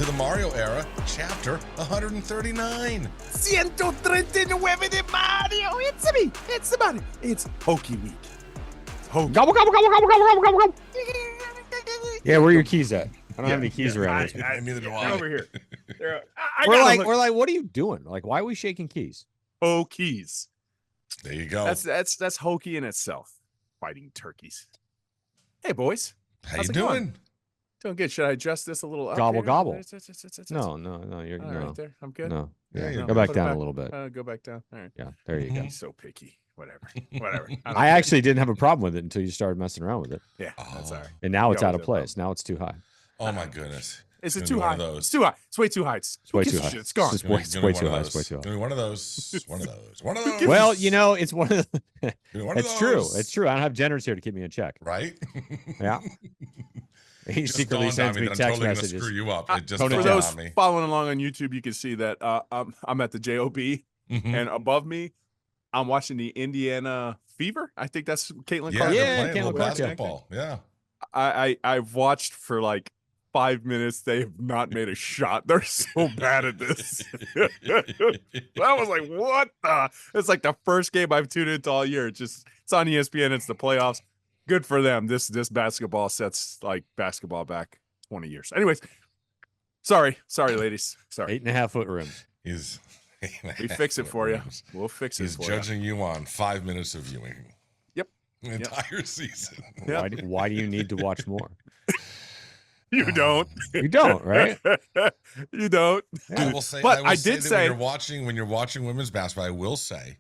to the Mario era, chapter 139. 139 de Mario. It's me. It's the Mario. It's Hokey Week. Gobble, gobble, gobble, gobble, gobble, gobble, gobble, gobble. Yeah, where are your keys at? I don't have any keys around here. Neither do They're I. over here. We're like, what are you doing? Like, why are we shaking keys? Oh, keys. There you go. That's hokey in itself. Fighting turkeys. Hey, boys. How How's you it doing? going? Doing good. Should I adjust this a little up Gobble, here? gobble. It's- No, you're All no, right there. I'm good. no. Yeah, Yeah, no, go back put it down back. a little bit. Go back down. All right. Yeah, there you go. He's so picky. Whatever. I actually didn't have a problem with it until you started messing around with it, Yeah, that's all right. and now it's You out always of have place. Now it's too high. Oh my goodness. Is it It's too gonna high? be one of It's those. too high. It's way too high. It's way too high. It's gone. It's way too high. It's way too high. Give me one of those. One of those. One of those. Well, you know, it's one of the. Give me one of It's true. those. It's true. I don't have Jenners here to keep me in check. Right? Yeah. He Just secretly dawned on sends me that I'm text totally gonna messages. Screw you up. It just For dawned For those on me. following along on YouTube, you can see that I'm at the JOB, Mhm. and above me, I'm watching the Indiana Fever. I think that's Caitlin Yeah, Clark. Yeah, they're playing a Campbell little Clark, yeah. basketball. Yeah. I've watched for like 5 minutes. They have not made a shot. They're so bad at this. I was like, what the? It's like the first game I've tuned into all year. It's on ESPN. It's the playoffs. Good for them. This basketball sets like basketball back 20 years. Anyways, sorry, ladies. Sorry. 8.5 foot rims. He's We fix it for you. We'll fix it He's for you. judging you on 5 minutes of viewing. Yep. The entire season. Yep. Why do you need to watch more? You don't. You don't, right? You don't. I will say, But I say did that say- when you're watching women's basketball, I will say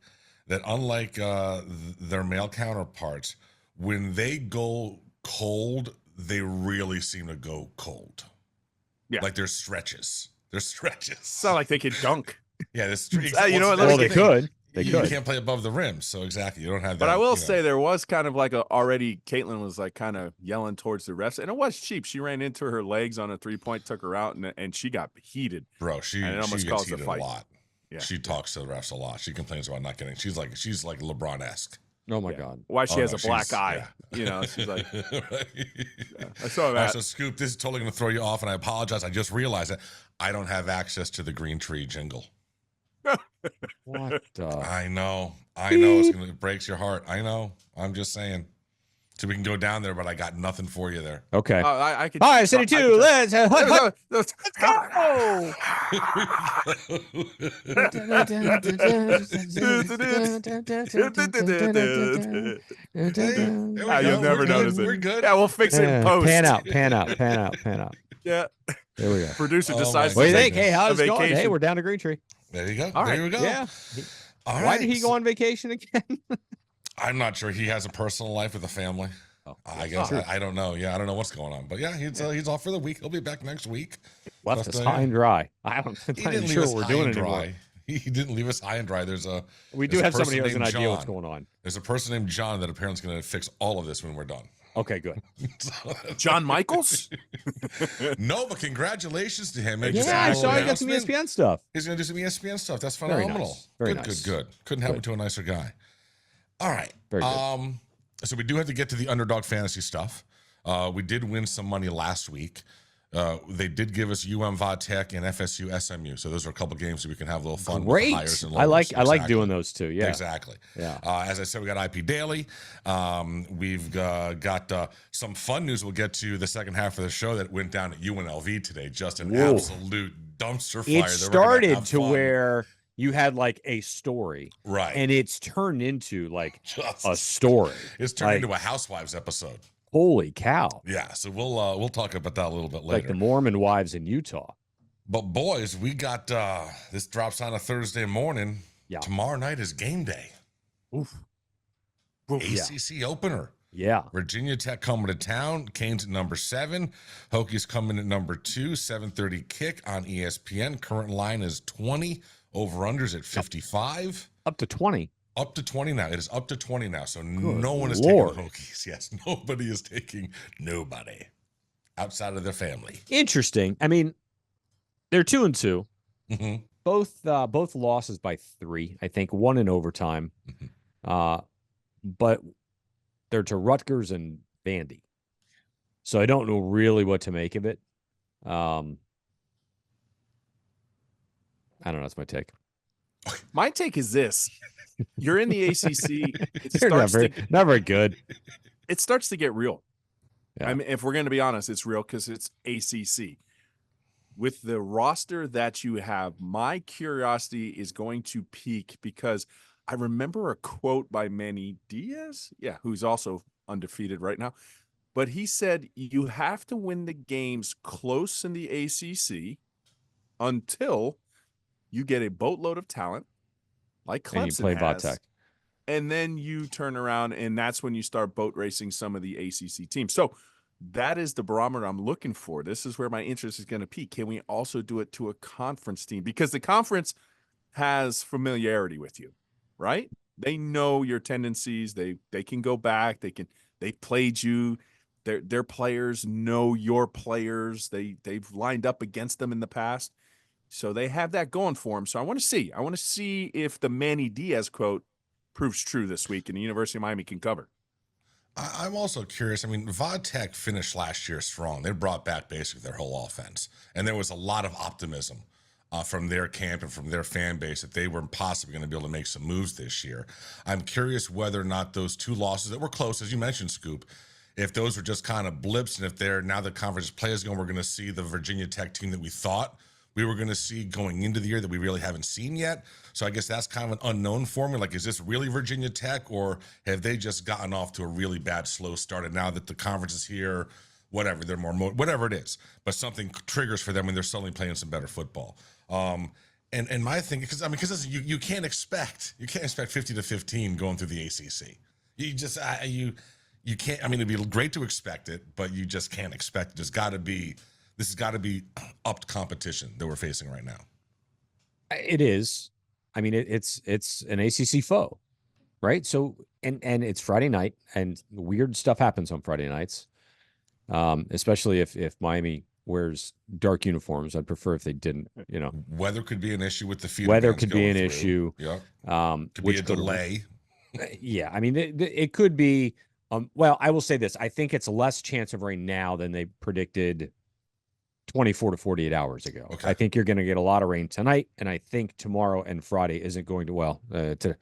that unlike their male counterparts, when they go cold, they really seem to go cold. Yeah. Like there's stretches. There's stretches. It's not like they could dunk. Yeah, there's You know what, Well, they Let's could. They you could. can't play above the rim, so exactly. You don't have that. But I will you know. say there was kind of like already Caitlin was like kind of yelling towards the refs, and it was cheap. She ran into her legs on a 3-point, took her out, and she got heated. Bro, she and it almost gets caused a heated a fight. lot. Yeah. She talks to the refs a lot. She complains about not getting. She's like LeBron-esque. Oh my Yeah. God. Why she Oh, has no, a black she's- eye? yeah. You know, she's like, Right. I saw All right, that. so Scoop, this is totally going to throw you off, and I apologize. I just realized that I don't have access to the Green Tree jingle. What the? I know. It breaks your heart. I know. I'm just saying. So we can go down there, but I got nothing for you there. Okay. I could. All right, City 2. Let's Let's go. You'll never notice it. We're good. Yeah, we'll fix it in post. Pan out. Yeah. There we go. Producer Oh, decides. my What do you to think? take Hey, how's a it going? Hey, vacation. we're down to Green Tree. There you go. All There right. we go. Yeah. All Why right. did he go on vacation again? I'm not sure. He has a personal life with a family. Oh, I guess I don't know. Yeah, I don't know what's going on. But yeah, he's off for the week. He'll be back next week. Left But, us high and dry. I'm not He didn't even leave sure us what we're high doing and anymore. dry. He didn't leave us high and dry. We do There's a have somebody who has person an idea named what's John. going on. There's a person named John that apparently is going to fix all of this when we're done. Okay, good. John Michaels? No, but congratulations to him. Yeah, I saw he got some ESPN stuff. He's going to do some ESPN stuff. That's Very phenomenal. nice. Very good, nice. good. Couldn't happen to a nicer guy. All right. Very good. So we do have to get to the Underdog Fantasy stuff. We did win some money last week. They did give us UM Tech and FSU SMU. So those are a couple games so we can have a little fun with the Great. hires and I like lowers. doing those too. Yeah. Exactly. Yeah. As I said, we got IP Daily. We've got some fun news we'll get to the second half of the show that went down at UNLV today. Just an Whoa. absolute dumpster fire. It They were gonna started have to fun. where you had like a story, Right. and it's turned into like Just- a story. It's turned like- into a Housewives episode. Holy cow! Yeah, so we'll talk about that a little bit later. Like the Mormon wives in Utah. But boys, we got this drops on a Thursday morning. Yeah. Tomorrow night is game day. Oof. ACC opener. Yeah. Virginia Tech coming to town. Canes at number 7. Hokies coming at number 2. 7:30 kick on ESPN. Current line is 20. Over-unders at 55. Up to 20. Up to 20 now. It is up to 20 now. So no one is Lord. taking the Hokies. Yes, nobody is taking nobody outside of their family. Interesting. I mean, they're 2-2. hmm Both losses by 3. I think one in overtime. Mhm. But they're to Rutgers and Vandy. So I don't know really what to make of it. I don't know. That's my take. My take is this: you're in the ACC. It They're not starts not very good. It starts to get real. Yeah. I mean, if we're going to be honest, it's real because it's ACC. With the roster that you have, my curiosity is going to peak because I remember a quote by Manny Diaz, who's also undefeated right now. But he said you have to win the games close in the ACC until you get a boatload of talent like Clemson And you play has. Vodtech. And then you turn around, and that's when you start boat racing some of the ACC teams. So that is the barometer I'm looking for. This is where my interest is going to peak. Can we also do it to a conference team? Because the conference has familiarity with you, right? They know your tendencies. They can go back. They played you. Their players know your players. They've lined up against them in the past. So they have that going for them. So I want to see if the Manny Diaz quote proves true this week and the University of Miami can cover. I'm also curious. I mean, Vodtech finished last year strong. They brought back basically their whole offense. And there was a lot of optimism from their camp and from their fan base that they were possibly going to be able to make some moves this year. I'm curious whether or not those two losses that were close, as you mentioned, Scoop, if those were just kind of blips, and if they're now the conference plays going, we're going to see the Virginia Tech team that we thought we were going to see going into the year that we really haven't seen yet. So I guess that's kind of an unknown for me. Like, is this really Virginia Tech, or have they just gotten off to a really bad slow start? And now that the conference is here, whatever, they're more, whatever it is, but something triggers for them when they're suddenly playing some better football. And my thing, because you can't expect 50-15 going through the ACC. You just, you can't, I mean, it'd be great to expect it, but you just can't expect it. This has got to be upped competition that we're facing right now. It is. I mean, it's an ACC foe, right? So, and it's Friday night, and weird stuff happens on Friday nights, especially if Miami wears dark uniforms. I'd prefer if they didn't. Weather could be an issue with the feeder Weather bands could be going an through. issue. Yeah. Could be a delay. Yeah, I mean, it could be. Well, I will say this: I think it's less chance of rain now than they predicted 24 to 48 hours ago. Okay. I think you're going to get a lot of rain tonight, and I think tomorrow and Friday isn't going to, to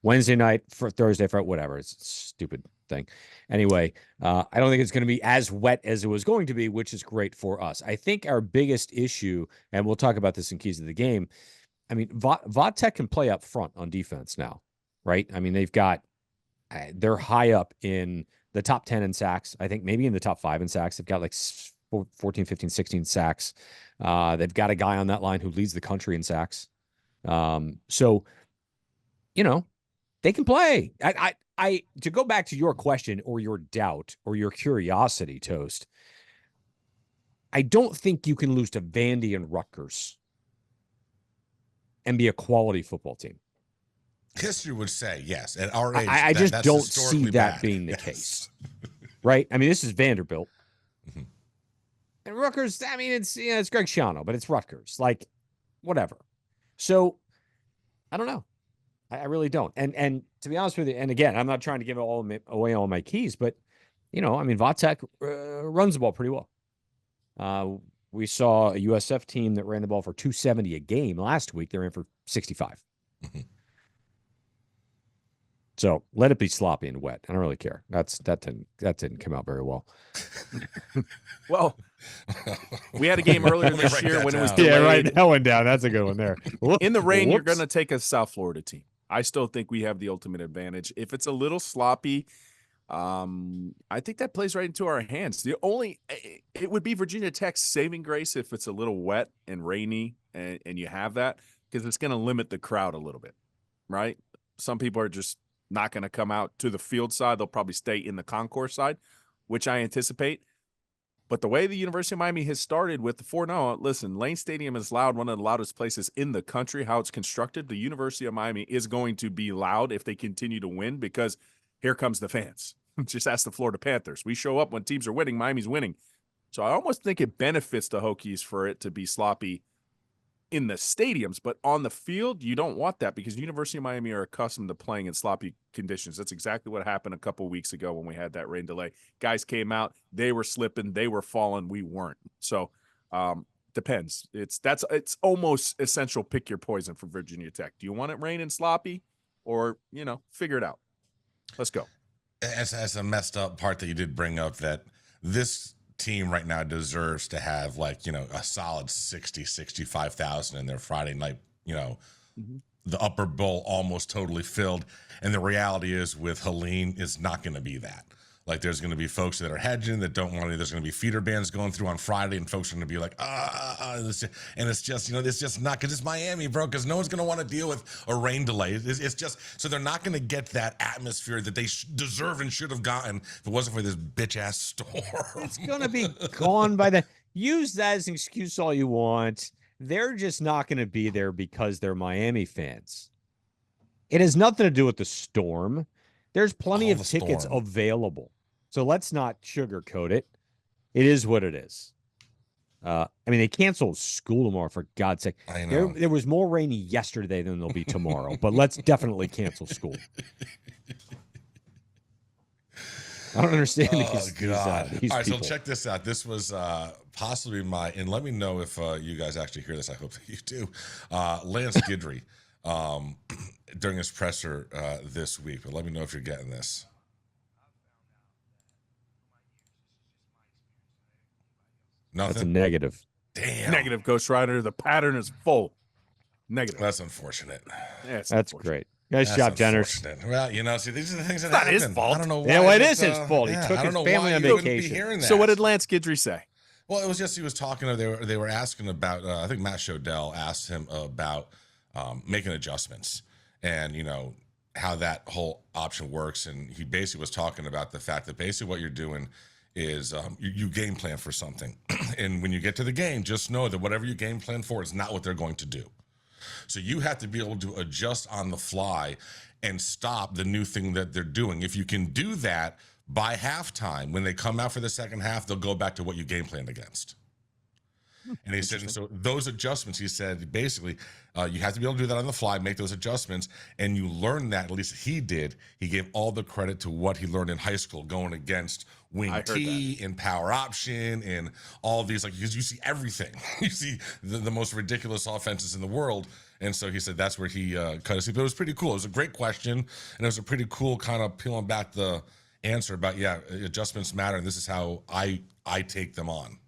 Wednesday night, for Thursday, for whatever. It's a stupid thing. Anyway, I don't think it's going to be as wet as it was going to be, which is great for us. I think our biggest issue, and we'll talk about this in Keys of the Game, I mean, Vodtech can play up front on defense now, right? I mean, they're high up in the top 10 in sacks. I think maybe in the top 5 in sacks. They've got like 14, 15, 16 sacks. They've got a guy on that line who leads the country in sacks. So, they can play. To go back to your question or your doubt or your curiosity, Toast, I don't think you can lose to Vandy and Rutgers and be a quality football team. History would say yes. At our age, I just don't see that bad. being the case. Right? I mean, this is Vanderbilt. Mm-hmm. And Rutgers, I mean, it's Greg Schiano, but it's Rutgers. Like, whatever. So, I don't know. I really don't. And to be honest with you, and again, I'm not trying to give away all my keys, but, I mean, Vodtech runs the ball pretty well. We saw a USF team that ran the ball for 270 a game last week. They're in for 65. Mm-hmm. So let it be sloppy and wet. I don't really care. That didn't come out very well. Well, we had a game earlier this year when it was delayed. Yeah, right. That one down. That's a good one there. In the rain, you're going to take a South Florida team. I still think we have the ultimate advantage. If it's a little sloppy, I think that plays right into our hands. It would be Virginia Tech's saving grace if it's a little wet and rainy and you have that, because it's going to limit the crowd a little bit, right? Some people are just not going to come out to the field side. They'll probably stay in the concourse side, which I anticipate. But the way the University of Miami has started with the 4-0, listen, Lane Stadium is loud, one of the loudest places in the country, how it's constructed. The University of Miami is going to be loud if they continue to win, because here comes the fans. Just ask the Florida Panthers. We show up when teams are winning, Miami's winning. So I almost think it benefits the Hokies for it to be sloppy in the stadiums, but on the field, you don't want that, because University of Miami are accustomed to playing in sloppy conditions. That's exactly what happened a couple of weeks ago when we had that rain delay. Guys came out, they were slipping, they were falling, we weren't. So to depends. It's almost essential. Pick your poison for Virginia Tech. Do you want it rain and sloppy, or figure it out? Let's go. As a messed up part that you did bring up, that this team right now deserves to have a solid 65,000 in their Friday night, the upper bowl almost totally filled. And the reality is with Helene is not going to be that. Like, there's going to be folks that are hedging that don't want to. There's going to be feeder bands going through on Friday, and folks are going to be like, and it's just, it's just not, because it's Miami, bro, because no one's going to want to deal with a rain delay. It's just, so they're not going to get that atmosphere that they deserve and should have gotten if it wasn't for this bitch ass storm. It's going to be gone by the, use that as an excuse all you want. They're just not going to be there because they're Miami fans. It has nothing to do with the storm. There's plenty of tickets available. So let's not sugarcoat it. It is what it is. I mean, they canceled school tomorrow, for God's sake. I know. There was more rain yesterday than there'll be tomorrow, but let's definitely cancel school. I don't understand these All right, people. so check this out. This was possibly and let me know if you guys actually hear this. I hope that you do. Lance Guidry during his presser this week, but let me know if you're getting this. Nothing? That's a negative. Damn. Negative, Ghost Rider. The pattern is full. Negative. That's unfortunate. Yeah, That's great. Nice job, Jenners. Well, see, these are the things that not happen. his fault. I don't know why. Yeah, well, it is his fault. He took his family on vacation. So what did Lance Guidry say? Well, it was just he was talking. They were asking about. I think Matt Shodell asked him about making adjustments and how that whole option works. And he basically was talking about the fact that basically what you're doing is you game plan for something, and when you get to the game, just know that whatever you game plan for is not what they're going to do. So you have to be able to adjust on the fly and stop the new thing that they're doing. If you can do that by halftime, when they come out for the second half, they'll go back to what you game planned against. And he said, so those adjustments, he said, basically, you have to be able to do that on the fly, make those adjustments, and you learn that, at least he did. He gave all the credit to what he learned in high school, going against wing T and power option and all of these, because you see everything. You see the most ridiculous offenses in the world. And so he said that's where he cut his teeth. But it was pretty cool. It was a great question, and it was a pretty cool kind of peeling back the answer about, adjustments matter, and this is how I take them on.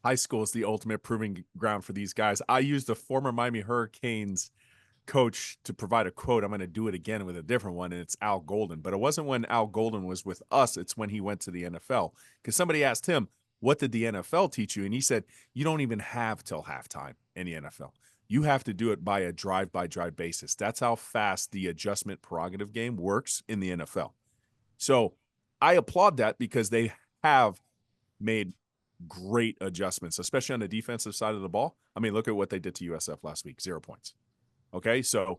High school is the ultimate proving ground for these guys. I used a former Miami Hurricanes coach to provide a quote. I'm going to do it again with a different one, and it's Al Golden. But it wasn't when Al Golden was with us. It's when he went to the NFL. Because somebody asked him, what did the NFL teach you? And he said, you don't even have till halftime in the NFL. You have to do it by a drive-by-drive basis. That's how fast the adjustment prerogative game works in the NFL. So I applaud that because they have made great adjustments, especially on the defensive side of the ball. I mean, look at what they did to USF last week, 0 points. Okay, so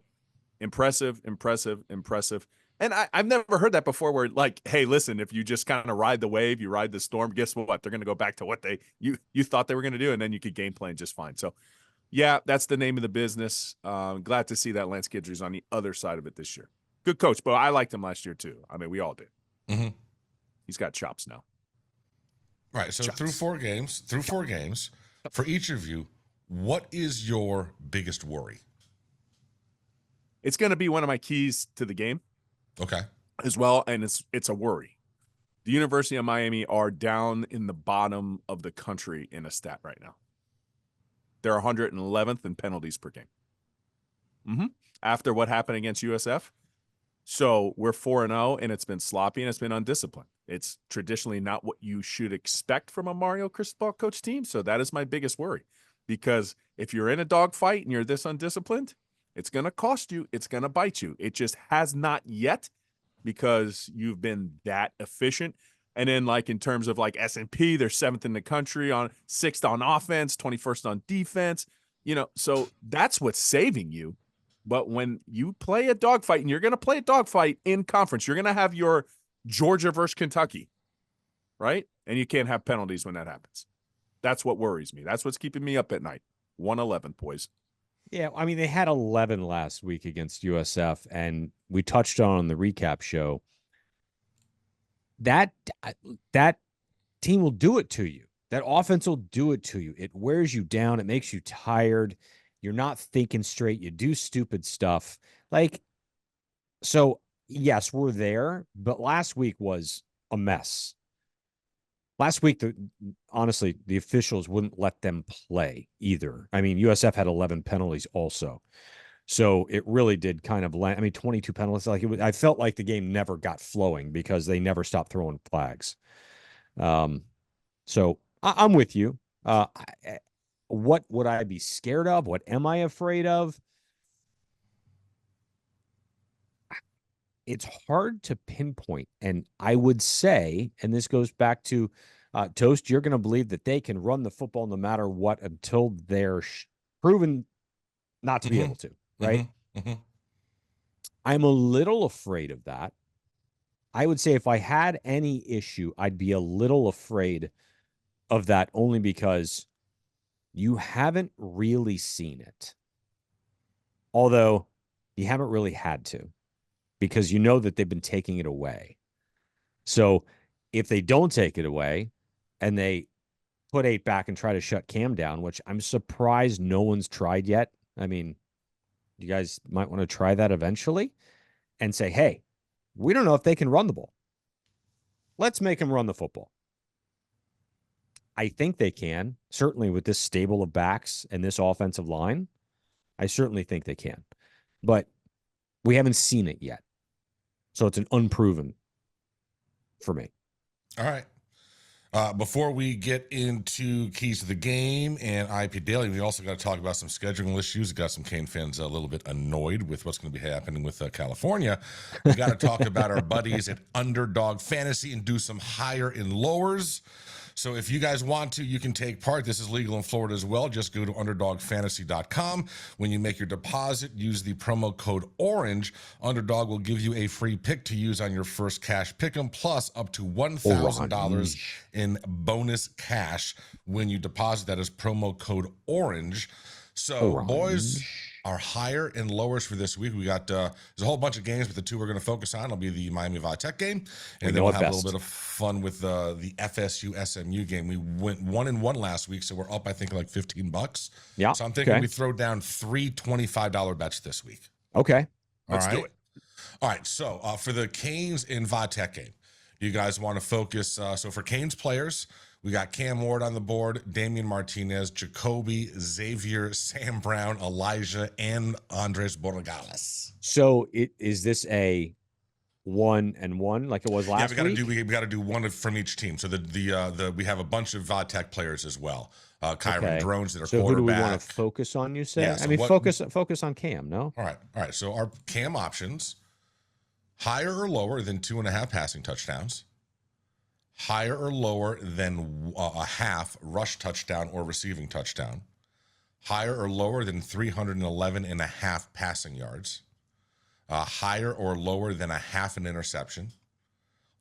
impressive. And I've never heard that before where, hey, listen, if you just kind of ride the wave, you ride the storm, guess what? They're going to go back to what you thought they were going to do, and then you could game plan just fine. So, yeah, that's the name of the business. Glad to see that Lance Guidry's on the other side of it this year. Good coach, but I liked him last year too. I mean, we all did. Mm-hmm. He's got chops now. Right. So through four games, for each of you, what is your biggest worry? It's going to be one of my keys to the game. Okay. As well, and it's a worry. The University of Miami are down in the bottom of the country in a stat right now. They're 111th in penalties per game. After what happened against USF. So we're 4-0, and it's been sloppy, and it's been undisciplined. It's traditionally not what you should expect from a Mario Cristobal coach team. So that is my biggest worry, because if you're in a dogfight and you're this undisciplined, it's going to cost you. It's going to bite you. It just has not yet, because you've been that efficient. And then, in terms of S&P, they're 7th in the country, on 6th on offense, 21st on defense. So that's what's saving you. But when you play a dogfight, and you're going to play a dogfight in conference, you're going to have your Georgia versus Kentucky, right? And you can't have penalties when that happens. That's what worries me. That's what's keeping me up at night. 111, boys. Yeah, I mean, they had 11 last week against USF, and we touched on the recap show. That team will do it to you. That offense will do it to you. It wears you down. It makes you tired. You're not thinking straight. You do stupid stuff. Like, so yes, we're there, but last week was a mess. Last week, honestly, the officials wouldn't let them play either. I mean, USF had 11 penalties also. So it really did kind of land. I mean, 22 penalties. Like I felt like the game never got flowing because they never stopped throwing flags. So I'm with you. What would I be scared of? What am I afraid of? It's hard to pinpoint. And I would say, and this goes back to Toast, you're going to believe that they can run the football no matter what until they're proven not to be able to, right? I'm a little afraid of that. I would say if I had any issue, I'd be a little afraid of that only because you haven't really seen it. Although you haven't really had to, because you know that they've been taking it away. So if they don't take it away and they put 8 back and try to shut Cam down, which I'm surprised no one's tried yet. I mean, you guys might want to try that eventually and say, hey, we don't know if they can run the ball. Let's make them run the football. I think they can, certainly with this stable of backs and this offensive line. I certainly think they can. But we haven't seen it yet. So it's an unproven for me. All right. Before we get into keys to the game and IP Daily, we also got to talk about some scheduling issues. Got some Cane fans a little bit annoyed with what's going to be happening with California. We got to talk about our buddies at Underdog Fantasy and do some higher and lowers. So if you guys want to, you can take part. This is legal in Florida as well. Just go to underdogfantasy.com. When you make your deposit, use the promo code ORANGE. Underdog will give you a free pick to use on your first cash pick'em, plus up to $1,000 in bonus cash when you deposit. That is promo code ORANGE. So, boys, our higher and lowers for this week. We got there's a whole bunch of games, but the two we're going to focus on will be the Miami Tech game, and then we'll have a little bit of fun with the FSU SMU game. We went 1-1 last week, so we're up, I think, like $15. Yeah. So I'm thinking we throw down 3 $25 bets this week. Okay. Let's do it. All right. So for the Canes and Tech game, you guys want to focus. So for Canes players, we got Cam Ward on the board, Damian Martinez, Jacoby, Xavier, Sam Brown, Elijah, and Andres Borregales. So is this a 1-1 like it was last week? We got to do one from each team. So we have a bunch of Tech players as well. Kyron Drones that are quarterback. Who do we want to focus on? You say? Yeah, so focus on Cam. No. All right. So our Cam options: higher or lower than 2.5 passing touchdowns. Higher or lower than a half rush touchdown or receiving touchdown. Higher or lower than 311.5 passing yards. Higher or lower than a half an interception.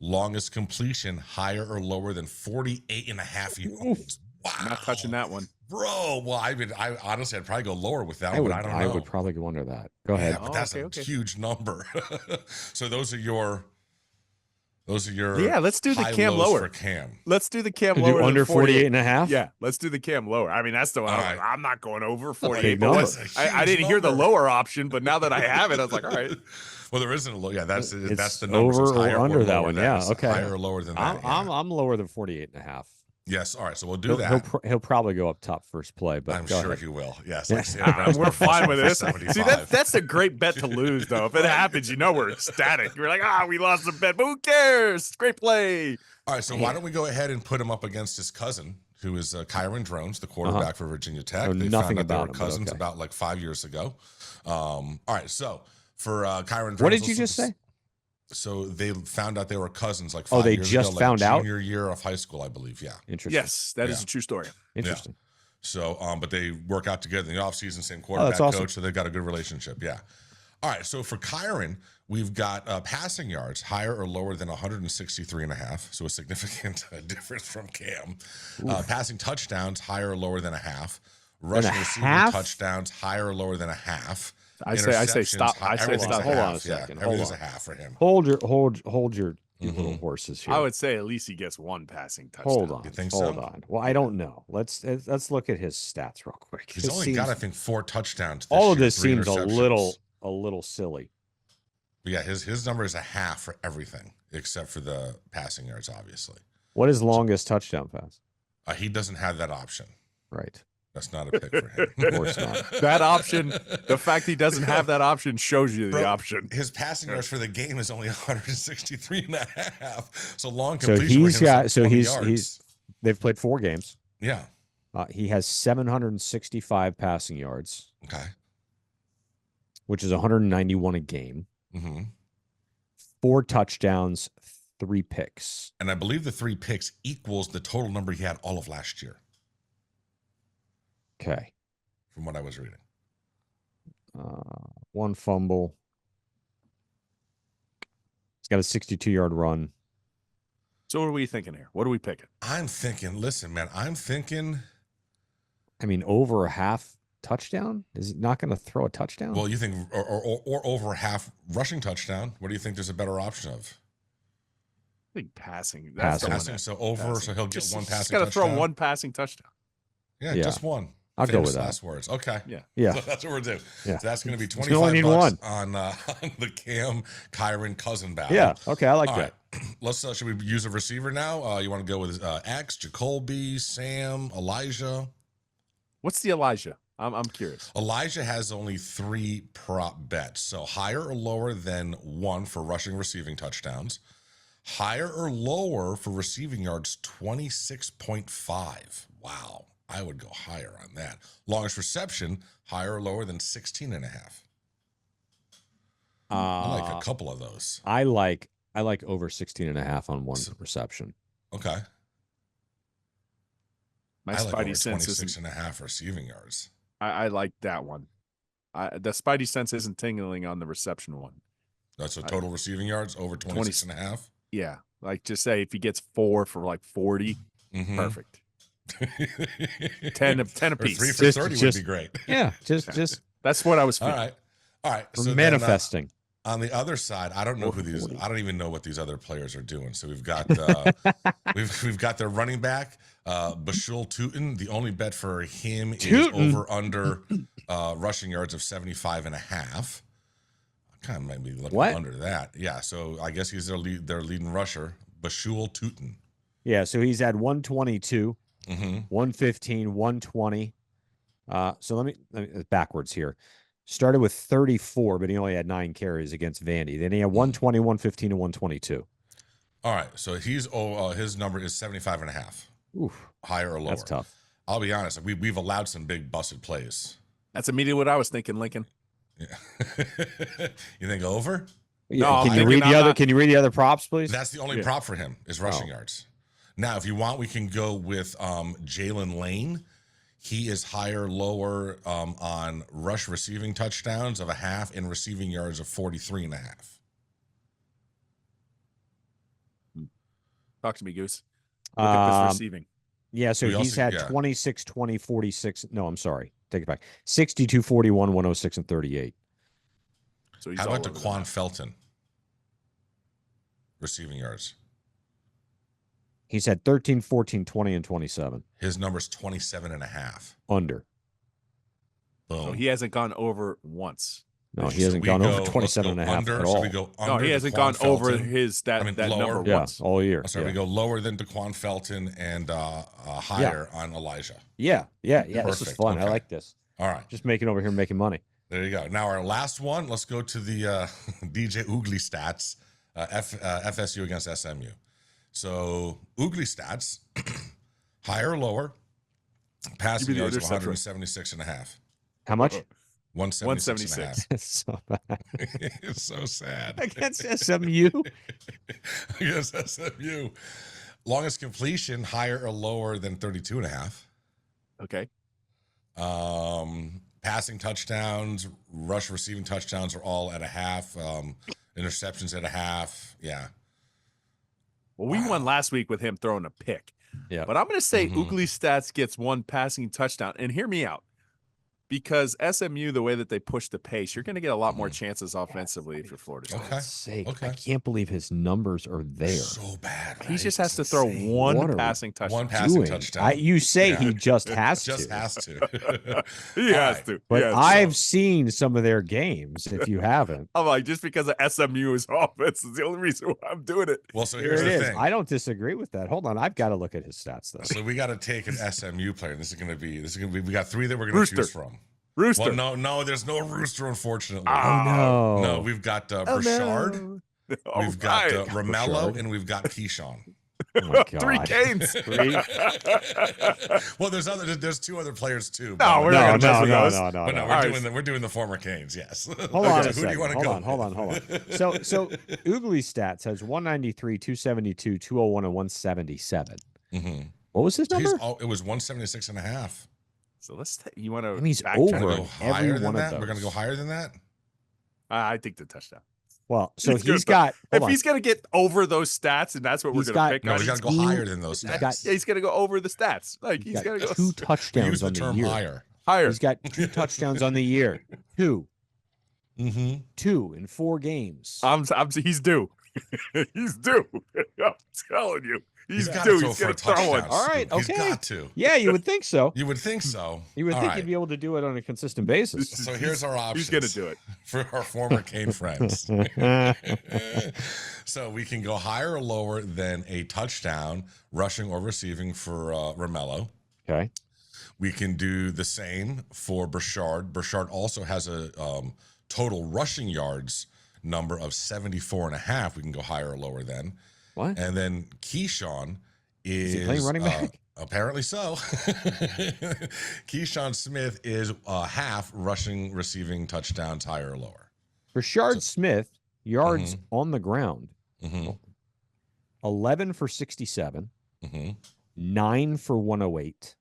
Longest completion, higher or lower than 48.5 yards. Wow. Not touching that one. Bro, well, I honestly, I'd probably go lower with that one, but I don't know. I would probably go under that. Go ahead. Yeah, but that's a huge number. So those are your let's do the Cam lower for Cam. Let's do the Cam lower. Under 48.5. Yeah, let's do the Cam lower. I mean, that's the one. Right. I'm not going over 48. But I didn't hear the lower option, but now that I have it, I was like, all right. Well, there isn't a low. Yeah, that's the number. Over or under that one. Yeah. Okay. Higher or lower than that. I'm lower than 48.5. Yes. All right. So we'll do that. He'll probably go up top first play, but I'm sure he will. Yes. We're fine with this. See, that's a great bet to lose, though. If it happens, we're ecstatic. You're like, we lost the bet, but who cares? Great play. All right. So why don't we go ahead and put him up against his cousin, who is Kyron Drones, the quarterback for Virginia Tech. They found out they were cousins about like 5 years ago. All right. So for Kyron Drones. What did you just say? So they found out they were cousins like 5 years ago. They just found out? Junior year of high school, I believe. Yeah. Interesting. Yes, that is a true story. Interesting. Yeah. So, but they work out together in the offseason, same quarterback coach, so they've got a good relationship. Yeah. All right. So for Kyron, we've got passing yards higher or lower than 163.5. So a significant difference from Cam. Passing touchdowns higher or lower than a half. Rushing receiving touchdowns higher or lower than a half. I say stop. I say stop. Hold on a second. Everything's a half for him. Hold your You little Mhm. horses here. I would say at least he gets one passing touchdown. Hold on. You think hold so? on. Well, I don't know. Let's look at his stats real quick. He's This only got, I seems- think, 4 touchdowns. all of year, this 3 seems a interceptions. little silly. But yeah, his number is a half for everything except for the passing yards, obviously. What is longest touchdown pass? He doesn't have that option. Right. That's not a pick for him. Of course not. That option, the fact he doesn't have that option shows you the Bro, option. His passing yards for the game is only 163.5. So long So completion. he's for him got. is So 20 he's yards. they've played 4 games. Yeah. He has 765 passing yards, Okay. which is 191 a game. Mm-hmm. 4 touchdowns, 3 picks. And I believe the 3 picks equals the total number he had all of last year, Okay. from what I was reading. 1 fumble. He's got a 62-yard run. So what are we thinking here? What are we picking? I'm thinking, listen, man, I mean, over a half touchdown? Is he not going to throw a touchdown? well, you think, or over half rushing touchdown. What do you think there's a better option of? I think passing. That's the one Passing, that- so over, passing. so he'll get Just, one just passing gotta touchdown. throw one passing touchdown. Yeah, Yeah. just one. I'll go Famous with that. last words. Okay. Yeah. Yeah. So that's what we're doing. Yeah. So that's going to be You only 25 need bucks one. on the Cam Kyron cousin battle. Yeah. Okay. I like All that. right. Let's. Should we use a receiver now? You want to go with X, Jacoby, Sam, Elijah? What's the Elijah? I'm curious. Elijah has only 3 prop bets. So higher or lower than 1 for rushing receiving touchdowns. Higher or lower for receiving yards, 26.5. Wow. I would go higher on that. Longest reception, higher or lower than 16.5. I like a couple of those. I like over 16.5 on 1 reception. Okay. My I like over spidey sense isn't. 26.5 receiving yards. I like that one. The spidey sense isn't tingling on the reception one. That's a total receiving yards over 26.5. Yeah, like just say if he gets 4 for like 40, Mhm. perfect. 10 Or apiece. 3 for Just- 30 would just- be great. Yeah. Just That's what I was All feeling. right. All right. we're So then, manifesting. on the other side, I don't know who Over these. 40. I don't even know what these other players are doing. So we've got we've got their running back, Bashul Tootin. The only bet for him is Tootin. over under rushing yards of 75.5. I kind of might be looking What? under that. Yeah. So I guess he's their leading rusher, Bashul Tootin. Yeah. So he's had 122, Mm-hmm. 115, 120. So let me backwards here. Started with 34, but he only had 9 carries against Vandy. Then he had 120, 115, and 122. All right. So he's his number is 75.5. Oof, Higher or lower? that's tough. I'll be honest. We've allowed some big busted plays. That's immediately what I was thinking, Lincoln. Yeah. You think over? Yeah, I'm can you thinking read the I'm other? not- Can you read the other props, please? That's the only Yeah. prop for him is rushing yards. Now, if you want, we can go with Jalen Lane. He is higher, lower on rush receiving touchdowns of a half and receiving yards of 43.5. Talk to me, Goose. Look at this receiving. Yeah, so We he's also- had yeah. 26, 20, 46. No, I'm sorry. Take it back. 62, 41, 106, and 38. So he's How all about over the DeQuan map. Felton? Receiving yards. He's had 13, 14, 20, and 27. His number's 27.5. Under. Boom. So he hasn't gone over once. No, he So hasn't we gone go- over let's 27 and a go half under. at Should all. we go No, under he hasn't DeQuan gone over Felton? his that lower. number Yeah, once. all year. Oh, sorry, yeah. we go lower than DeQuan Felton and higher on Elijah. Yeah. This is Perfect. fun. I Okay. like this. All right. Just making over here making money. There you go. Now our last one. Let's go to the DJUglystats, FSU against SMU. So Uglystats, higher or lower, passing Give me the yards of interception. 176.5. How much? 176.5. It's so bad. It's so sad. Against SMU? Against SMU. Longest completion, higher or lower than 32.5. Okay. Passing touchdowns, rush receiving touchdowns are all at a half. Interceptions at a half. Yeah. Well, we won last week with him throwing a pick. Yeah. But I'm going to say Mhm. Uglystats gets 1 passing touchdown. And hear me out. because SMU, the way that they push the pace, you're going to get a lot more chances offensively if you're Florida State. Okay. Sake, Okay. I can't believe his numbers are there. So bad. He right? just has to It's throw insane. one What are we passing touchdown. One passing Doing. touchdown. You say Yeah. he just has Just to. has to. He All has right. to. But Yeah, I've so- seen some of their games. If you haven't, I'm like, just because of SMU's offense is the only reason why I'm doing it. Well, so here here's it the is. thing. I don't disagree with that. Hold on, I've got to look at his stats though. So we got to take an SMU player. This is going to be. We got 3 that we're going to choose Rooster. from. Rooster. Well, no, there's no Rooster, unfortunately. Oh no, No, we've got Brashard, Oh, we've got right. Romello, Brashard. and we've got Keyshawn. Oh my God. 3 games. Well, there's 2 other players too. No, we're No, not gonna mess no, with no, those. no, But no, no. we're doing the former Canes. Yes. Hold on a Who do you second. want to go? Hold on. So Uglystats has 193, 272, 201, and 177. Mm-hmm. What was his number? It was 176 and a half. So let's you want to. And he's We're over gonna go every higher than one of that. those. We're gonna go higher than that. I think the touchdown. Well, so He's he's good, got. If Hold on. he's gonna get over those stats, and that's what He's we're gonna got- pick No, on, we got to go He's higher than those he's stats. got- yeah, he's gonna go over the stats. Like He's he's got gonna go 2 We touchdowns use the on the term year. higher. higher. He's got 2 touchdowns on the year. 2 Mm-hmm. in 4 games. He's due. He's due. I'm telling you, he's gotta due. throw He's for a gonna throw one. touchdown. All right, He's okay. got to. Yeah, you would think so. You would think so. You would All think right. you'd be able to do it on a consistent basis. So here's our options. He's gonna do it. For our former Cane friends. So we can go higher or lower than a touchdown, rushing or receiving for Romello. Okay. We can do the same for Brashard. Brashard also has a total rushing yards number of 74 and a half. We can go higher or lower than. What? And then Keyshawn is he playing running back? Apparently so. Keyshawn Smith is half rushing, receiving touchdowns, higher or lower. Rashard Smith, yards on the ground, Mm-hmm. 11 for 67, Mm-hmm. 9 for 108,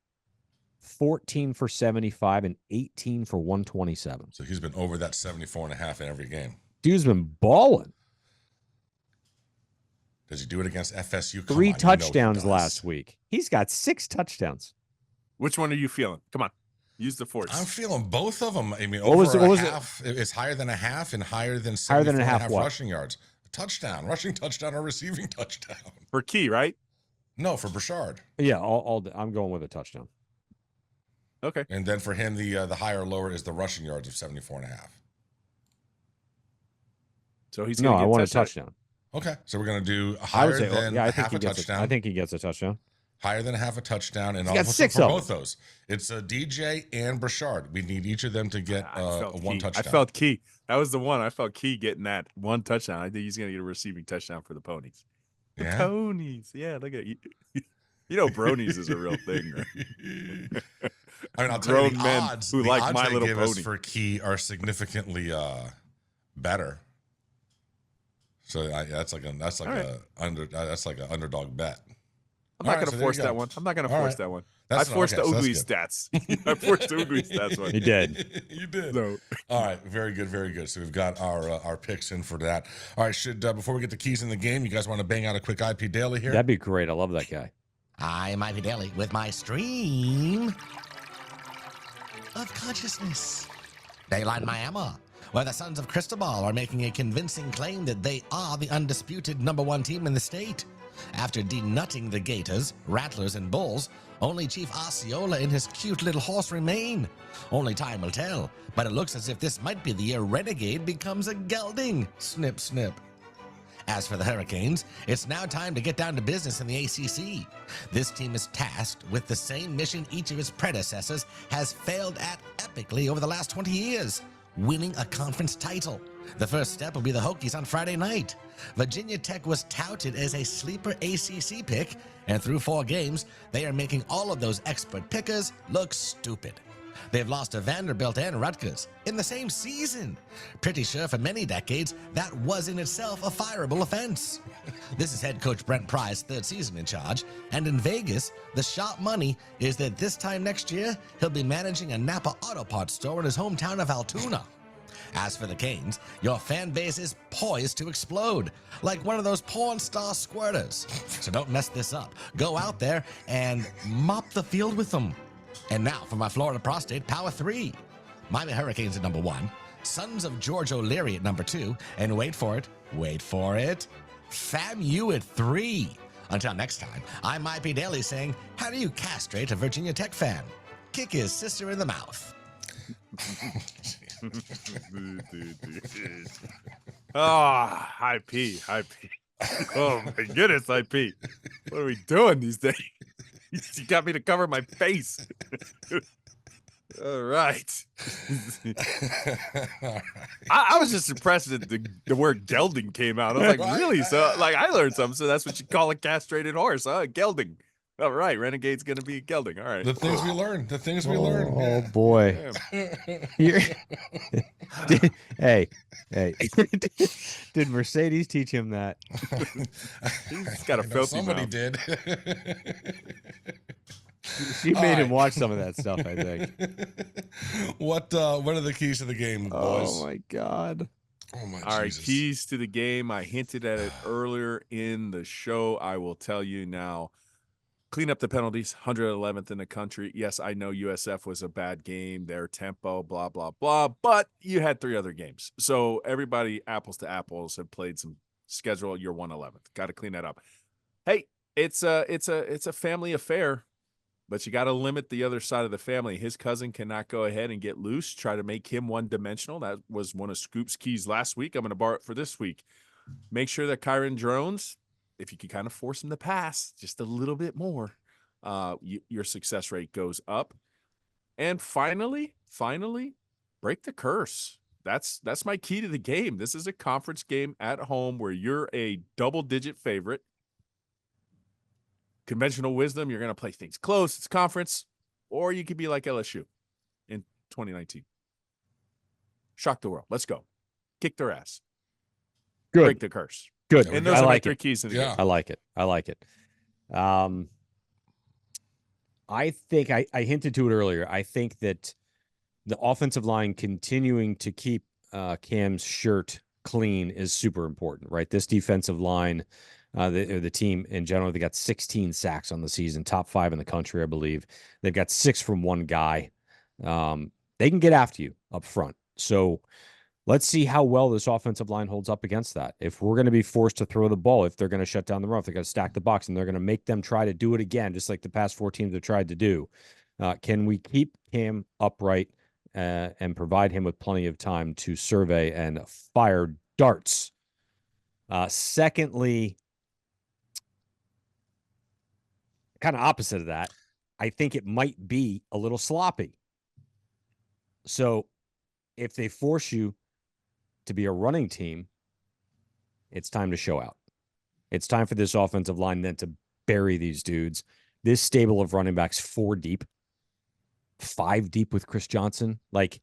14 for 75, and 18 for 127. So he's been over that 74 and a half in every game. Dude's been balling. Does he do it against FSU? Come 3 on, you know he touchdowns does. last week. He's got 6 touchdowns. Which one are you feeling? Come on, use the force. I'm feeling both of them. I mean, What was over it- a what was it? half. It's higher than a half and higher than Higher than a 74 and a half half what? rushing yards. A touchdown, rushing touchdown, or receiving touchdown. For Key, right? No, for Brashard. Yeah, I'm going with a touchdown. Okay. And then for him, the higher or lower is the rushing yards of 74 and a half. So he's No, gonna I get want a touchdown. touchdown. Okay, so we're gonna do I would higher say, than yeah, I half a touchdown. I think he gets a touchdown. Higher than a half a touchdown, and He's got also 6 for of both those. It's DJ and Brashard. We need each of them to get I felt one Key. touchdown. I felt Key. That was the one. I felt Key getting that one touchdown. I think he's gonna get a receiving touchdown for the Ponies. The Yeah? Ponies. Yeah, look at you. You know, bronies is a real thing. Right? I mean, I'll tell you Grown the men odds. who the like odds My they Little give us Pony. for Key are significantly better. So that's like an underdog bet. I'm All not right, gonna so there force you that go. one. I'm not gonna All force right. that one. That's I forced okay, the so that's ugly good. stats. I forced the ugly stats one. He did. You did. So All right, very good, very good. So we've got our picks in for that. All right, before we get the keys in the game, you guys want to bang out a quick IP daily here? That'd be great. I love that guy. I'm Ivy Daily with my stream of consciousness. Daylight Miami, where the Sons of Cristobal are making a convincing claim that they are the undisputed #1 team in the state. After denutting the Gators, Rattlers, and Bulls, only Chief Osceola and his cute little horse remain. Only time will tell, but it looks as if this might be the year Renegade becomes a gelding. Snip, snip. As for the Hurricanes, it's now time to get down to business in the ACC. This team is tasked with the same mission each of its predecessors has failed at epically over the last 20 years, winning a conference title. The first step will be the Hokies on Friday night. Virginia Tech was touted as a sleeper ACC pick, and through 4 games, they are making all of those expert pickers look stupid. They've lost to Vanderbilt and Rutgers in the same season. Pretty sure for many decades, that was in itself a fireable offense. This is head coach Brent Pry's 3rd season in charge, and in Vegas, the sharp money is that this time next year, he'll be managing a Napa Auto Parts store in his hometown of Altoona. As for the Canes, your fan base is poised to explode, like one of those porn star squirters. So don't mess this up. Go out there and mop the field with them. And now for my Florida Prostate Power 3. Miami Hurricanes at number 1, Sons of George O'Leary at number 2, and wait for it, FAMU at 3. Until next time, I'm Mike P. Daly saying, how do you castrate a Virginia Tech fan? Kick his sister in the mouth. IP. Oh my goodness, IP. What are we doing these days? You got me to cover my face. All right. I was just impressed that the word gelding came out. I was like, really? So, like, I learned something. So that's what you call a castrated horse, huh? Gelding. All right, Renegade's gonna be gelding. All right. The things we learn. The things we learn. Oh boy. Hey. Did Mercedes teach him that? He's got a filthy Somebody mouth. did. She made him watch some of that stuff, I think. What are the keys to the game, boys? Oh my God. Oh my All right, Jesus. keys to the game. I hinted at it earlier in the show. I will tell you now. Clean up the penalties, 111th in the country. Yes, I know USF was a bad game, their tempo, blah, blah, blah, but you had 3 other games. So everybody, apples to apples, have played some schedule. You're 111th. Got to clean that up. Hey, it's a family affair, but you got to limit the other side of the family. His cousin cannot go ahead and get loose, try to make him one-dimensional. That was one of Scoop's keys last week. I'm going to borrow it for this week. Make sure that Kyron Drones, if you can kind of force him to pass just a little bit more, your success rate goes up. And finally, break the curse. That's my key to the game. This is a conference game at home where you're a double-digit favorite. Conventional wisdom, you're going to play things close. It's conference. Or you could be like LSU in 2019. Shock the world. Let's go. Kick their ass. Good. Break the curse. Good. And those I are my like 3 it. keys to the Yeah. game. I like it. I think I hinted to it earlier. I think that the offensive line continuing to keep Cam's shirt clean is super important, right? This defensive line, the team in general, they got 16 sacks on the season, top 5 in the country, I believe. They've got 6 from one guy. They can get after you up front. So let's see how well this offensive line holds up against that. If we're going to be forced to throw the ball, if they're going to shut down the run, if they're going to stack the box, and they're going to make them try to do it again, just like the past 4 teams have tried to do, can we keep Cam upright and provide him with plenty of time to survey and fire darts? Secondly, kind of opposite of that, I think it might be a little sloppy. So if they force you to be a running team, it's time to show out. It's time for this offensive line then to bury these dudes. This stable of running backs, 4 deep, 5 deep with Chris Johnson. Like,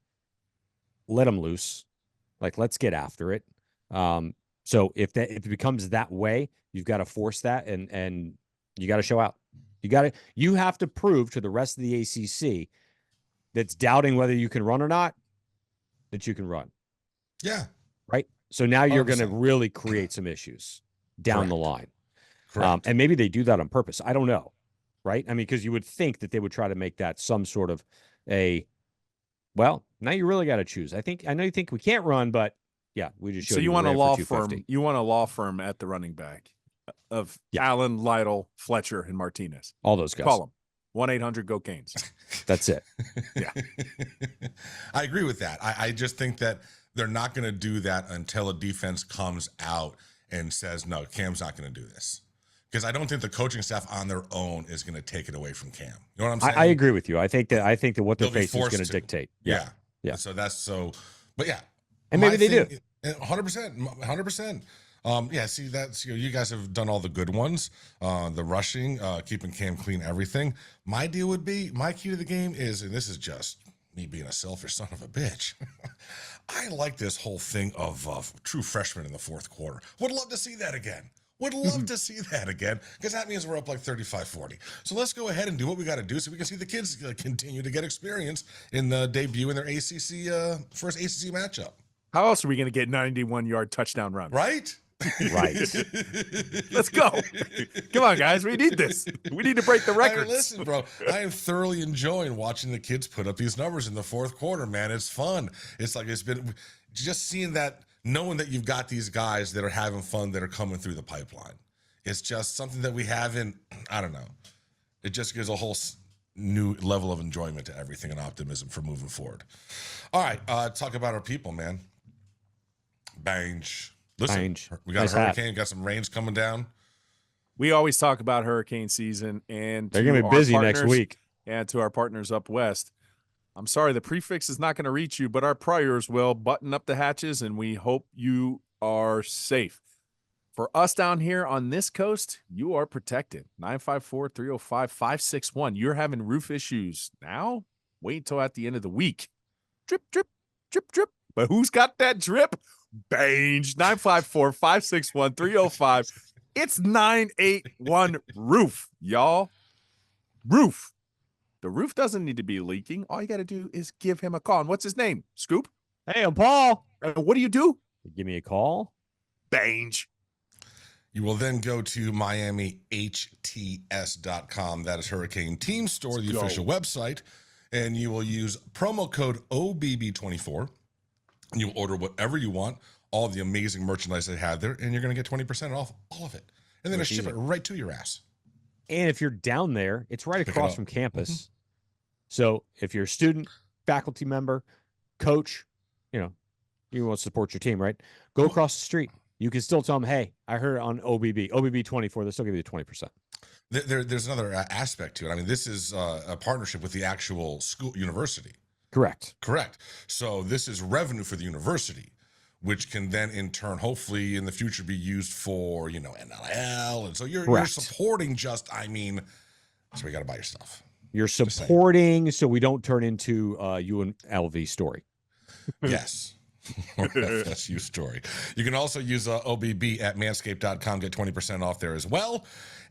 let them loose. Like, let's get after it. So if it becomes that way, you've got to force that and you got to show out. You have to prove to the rest of the ACC that's doubting whether you can run or not that you can run. Yeah. Right. So now you're going to 100%. really create some issues down the line. Correct. And maybe they do that on purpose. I don't know. Right. I mean, because you would think that they would try to make that some sort of well, now you really got to choose. I know you think we can't run, but yeah, we just showed So you want a ran for law 250. firm. You want a law firm at the running back of Allen, Lytle, Fletcher, and Martinez. All those guys. Call them. 1-800-GO-CANES. That's it. Yeah. I agree with that. I just think that they're not going to do that until a defense comes out and says, no, Cam's not going to do this. Because I don't think the coaching staff on their own is going to take it away from Cam. You know what I'm saying? I agree with you. I think that what they're They'll be facing is forced going to to. dictate. Yeah. Yeah. So that's so, but yeah. And maybe they do. 100%. 100%. Yeah, see, that's, you guys have done all the good ones, the rushing, keeping Cam clean, everything. My deal would be, my key to the game is, and this is just me being a selfish son of a bitch. I like this whole thing of true freshmen in the 4th quarter. Would love to see that again. Would love to see that again, because that means we're up like 35-40. So let's go ahead and do what we got to do so we can see the kids continue to get experience in the debut in their ACC, first ACC matchup. How else are we going to get 91-yard touchdown run? Right? Right. Let's go. Come on, guys. We need this. We need to break the I records. mean, listen, bro, I am thoroughly enjoying watching the kids put up these numbers in the fourth quarter, man. It's fun. It's like it's been just seeing that, knowing that you've got these guys that are having fun, that are coming through the pipeline. It's just something that we haven't, I don't know. It just gives a whole new level of enjoyment to everything and optimism for moving forward. All right, talk about our people, man. Bange. Listen, we got Nice a hurricane, got some rains coming down. We always talk about hurricane season, and They're going to be busy next week. And to our partners up west, I'm sorry, the prefix is not going to reach you, but our prayers will. Button up the hatches, and we hope you are safe. For us down here on this coast, you are protected. 954-305-561. You're having roof issues now? Wait until at the end of the week. Drip, drip, drip, drip. But who's got that drip? Bange. 954-561-305. It's 981 roof, y'all. Roof. The roof doesn't need to be leaking. All you got to do is give him a call. And what's his name? Scoop? Hey, I'm Paul. What do you do? Give me a call. Bange. You will then go to miamihts.com. That is Hurricane Team Store, the official website. And you will use promo code OBB24. And you will order whatever you want, all the amazing merchandise they have there, and you're going to get 20% off all of it. And then ship it right to your ass. And if you're down there, it's right across from campus. So if you're a student, faculty member, coach, you want to support your team, right? Go across the street. You can still tell them, hey, I heard it on OBB 24. They'll still give you the 20%. There's another aspect to it. I mean, this is a partnership with the actual school university. Correct. So this is revenue for the university, which can then in turn, hopefully in the future, be used for, NIL. And so you're supporting so we got to buy your stuff. You're supporting so we don't turn into a UNLV story. Yes. Or FSU story. You can also use OBB at manscaped.com, get 20% off there as well.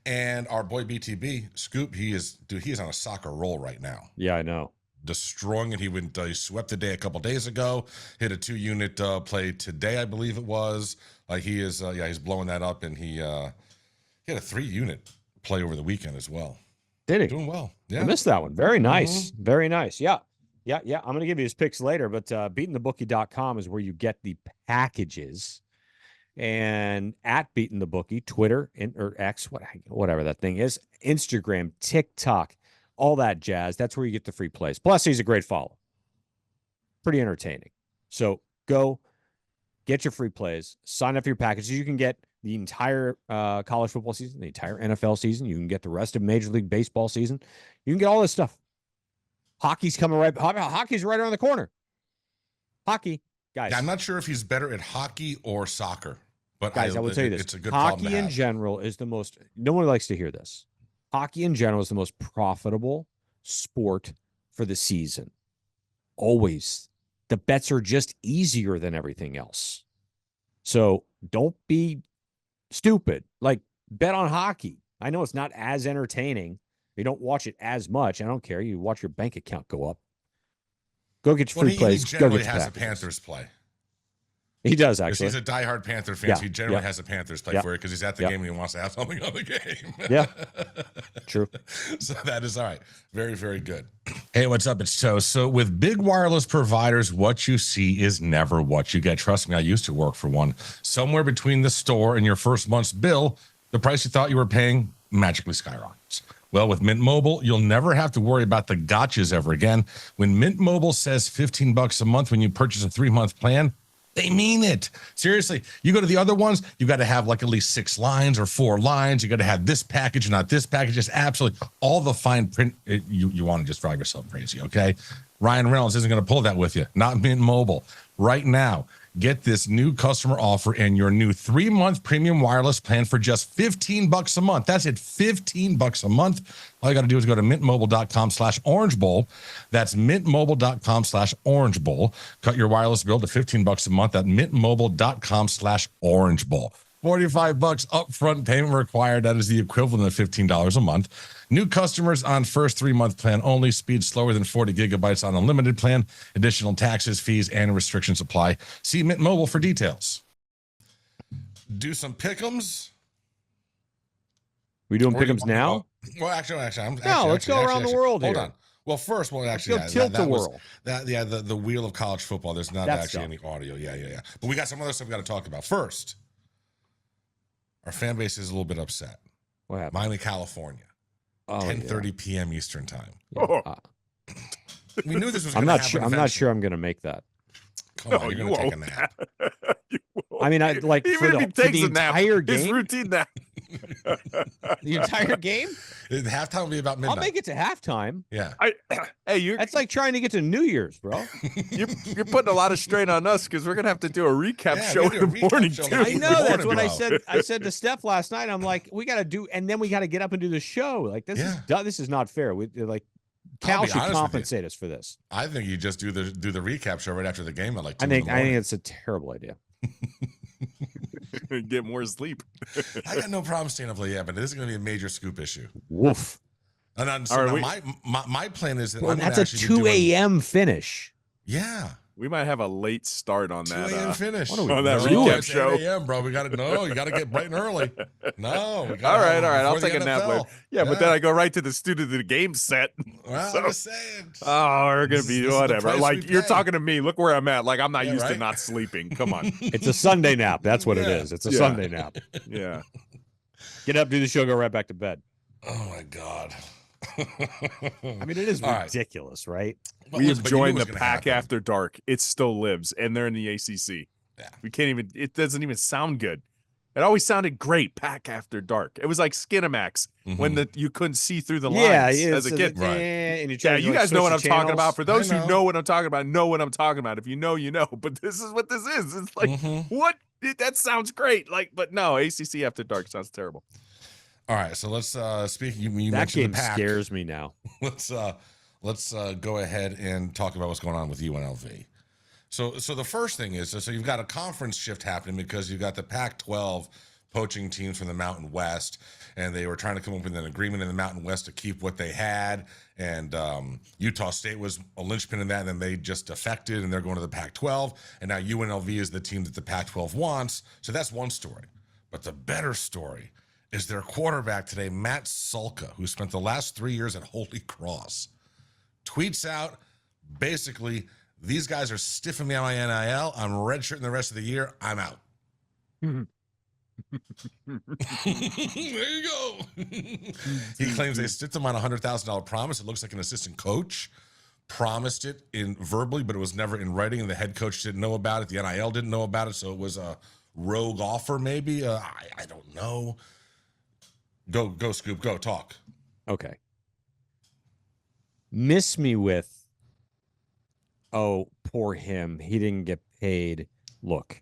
And our boy BTB, Scoop, he is on a soccer roll right now. Yeah, I know. Destroying it. He swept the day a couple days ago, hit a 2-unit play today, I believe it was. Like he is, he's blowing that up, and he had a 3-unit play over the weekend as well. Did he? Doing well. Yeah. I missed that one. Very nice. Very nice. Yeah. I'm going to give you his picks later, but beatingthebookie.com is where you get the packages. And at Beating the Bookie, Twitter or X, whatever that thing is, Instagram, TikTok, all that jazz. That's where you get the free plays. Plus, he's a great follow. Pretty entertaining. So go get your free plays. Sign up for your packages. You can get the entire college football season, the entire NFL season. You can get the rest of Major League Baseball season. You can get all this stuff. Hockey's coming hockey's right around the corner. Hockey, guys. Yeah, I'm not sure if he's better at hockey or soccer, but guys, I will tell you this. It's a good problem to hockey in have. general is the most, no one likes to hear this. Hockey in general is the most profitable sport for the season. Always. The bets are just easier than everything else. So don't be stupid. Like, bet on hockey. I know it's not as entertaining. You don't watch it as much. I don't care. You watch your bank account go up. Go get your free plays. He generally go get has a Panthers play. He does, actually. He's a diehard Panther fan, so he generally has a Panthers play for it because he's at the game and he wants to have something on the game. Yeah, true. So that is all right. Very, very good. Hey, what's up? It's Toast. So with big wireless providers, what you see is never what you get. Trust me, I used to work for one. Somewhere between the store and your first month's bill, the price you thought you were paying magically skyrockets. Well, with Mint Mobile, you'll never have to worry about the gotchas ever again. When Mint Mobile says $15 a month when you purchase a 3-month plan, they mean it. Seriously, you go to the other ones, you got to have like at least 6 lines or 4 lines. You got to have this package, not this package. It's absolutely all the fine print. You want to just drive yourself crazy, okay? Ryan Reynolds isn't going to pull that with you. Not Mint Mobile. Right now, get this new customer offer and your new 3-month premium wireless plan for just $15 a month. That's it, $15 a month. All you got to do is go to mintmobile.com/Orange Bowl. That's mintmobile.com/Orange Bowl. Cut your wireless bill to $15 a month at mintmobile.com/Orange Bowl. $45 upfront payment required. That is the equivalent of $15 a month. New customers on first 3-month plan only. Speed slower than 40 gigabytes on unlimited plan. Additional taxes, fees, and restrictions apply. See Mint Mobile for details. do some pick'ems. We doing Or you pick'ems wanna now? go- Well, actually, Let's go around the world Hold here. on. Well, first, well, Let's actually, go tilt the was world. the wheel of college football. There's not That's actually any audio. Yeah. But we got some other stuff we got to talk about. First, our fan base is a little bit upset. What happened? Miami, California, Oh, 10:30 p.m. Eastern time. yeah. Oh. We knew this was. I'm gonna not happen sure. I'm not eventually. sure I'm going to make that. Come on, No, you're you gonna take a won't. nap. You won't. I mean, I like Even for if the, he for takes the a nap, entire his game. routine nap. The entire game. The halftime will be about midnight. I'll make it to halftime. Yeah. Hey, you're That's like trying to get to New Year's, bro. you're putting a lot of strain on us because we're gonna have to do a recap Yeah, show we gotta in do the a recap morning show too. like I in the know that's morning, what I bro. said. I said to Steph last night. I'm like, we got to do, and then we got to get up and do the show. Like this Yeah. this is not fair. We like I'll Cal be should honest with you. compensate us for this. I think you just do the recap show right after the game at like 2 I in think the morning. it's a terrible idea. Get more sleep. I got no problem staying up late, yeah, but this is going to be a major scoop issue. Woof. And then, All right, my plan is that Well, I'm gonna that's a actually be 2 doing- a.m. finish. Yeah, We might have a late start on 2 that. a.m. finish. What are we on that doing? recap It's show. 8 a.m., bro. We got to no. You got to get bright and early. No. We All right. I'll before take the a nap NFL. later. Yeah, but then I go right to the student of the game set. Well, So- I'm just saying. Oh, we're gonna This be is the whatever. price Like we you're pay. talking to me. Look where I'm at. Like I'm not Yeah, used to right? not sleeping. Come on. It's a Sunday nap. That's what it Yeah. is. It's a Yeah. Sunday nap. Yeah. Get up, do the show, go right back to bed. Oh my god. I mean, it is All right. ridiculous, right? But We listen, have but you knew it joined was the gonna pack happen. after dark. It still lives, and they're in the ACC. Yeah. We can't even. It doesn't even sound good. It always sounded great. Pack after dark. It was like Skinamax when Mhm. you couldn't see through the Yeah, lines yeah, as a so kid. the- Right. and you, Yeah, you guys know what I'm talking about. For those I who know. know what I'm talking about, know what I'm talking about. If you know, you know. But this is what this is. It's like Mhm. what? That sounds great. Like, but no, ACC after dark sounds terrible. All right, so let's speak. You That mentioned game the pack. scares me now. Let's go ahead and talk about what's going on with UNLV. So the first thing is, so you've got a conference shift happening because you've got the Pac-12 poaching teams from the Mountain West, and they were trying to come up with an agreement in the Mountain West to keep what they had, and Utah State was a linchpin in that, and then they just defected, and they're going to the Pac-12, and now UNLV is the team that the Pac-12 wants. So that's one story. But the better story is their quarterback today, Matt Sulka, who spent the last 3 years at Holy Cross, tweets out basically, these guys are stiffing me on my NIL. I'm redshirting the rest of the year. I'm out. There you go. He claims they stiffed him on a $100,000 promise. It looks like an assistant coach promised it in verbally, but it was never in writing, and the head coach didn't know about it. The NIL didn't know about it, so it was a rogue offer, maybe. I don't know. Go, Scoop. Go, talk. Okay. Miss me with, oh, poor him. He didn't get paid. Look,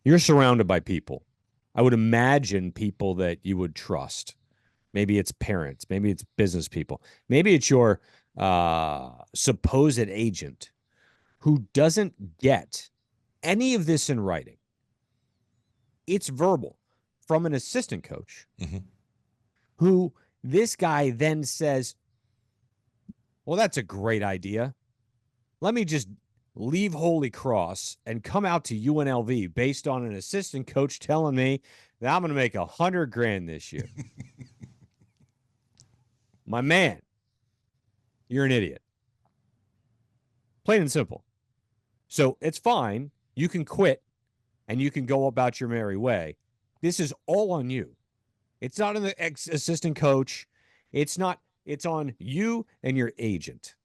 you're surrounded by people. I would imagine people that you would trust. Maybe it's parents. Maybe it's business people. Maybe it's your supposed agent who doesn't get any of this in writing. It's verbal from an assistant coach Mhm. who this guy then says, well, that's a great idea. Let me just leave Holy Cross and come out to UNLV based on an assistant coach telling me that I'm going to make $100,000 this year. My man, you're an idiot. Plain and simple. So it's fine. You can quit and you can go about your merry way. This is all on you. It's not on the assistant coach. It's on you and your agent,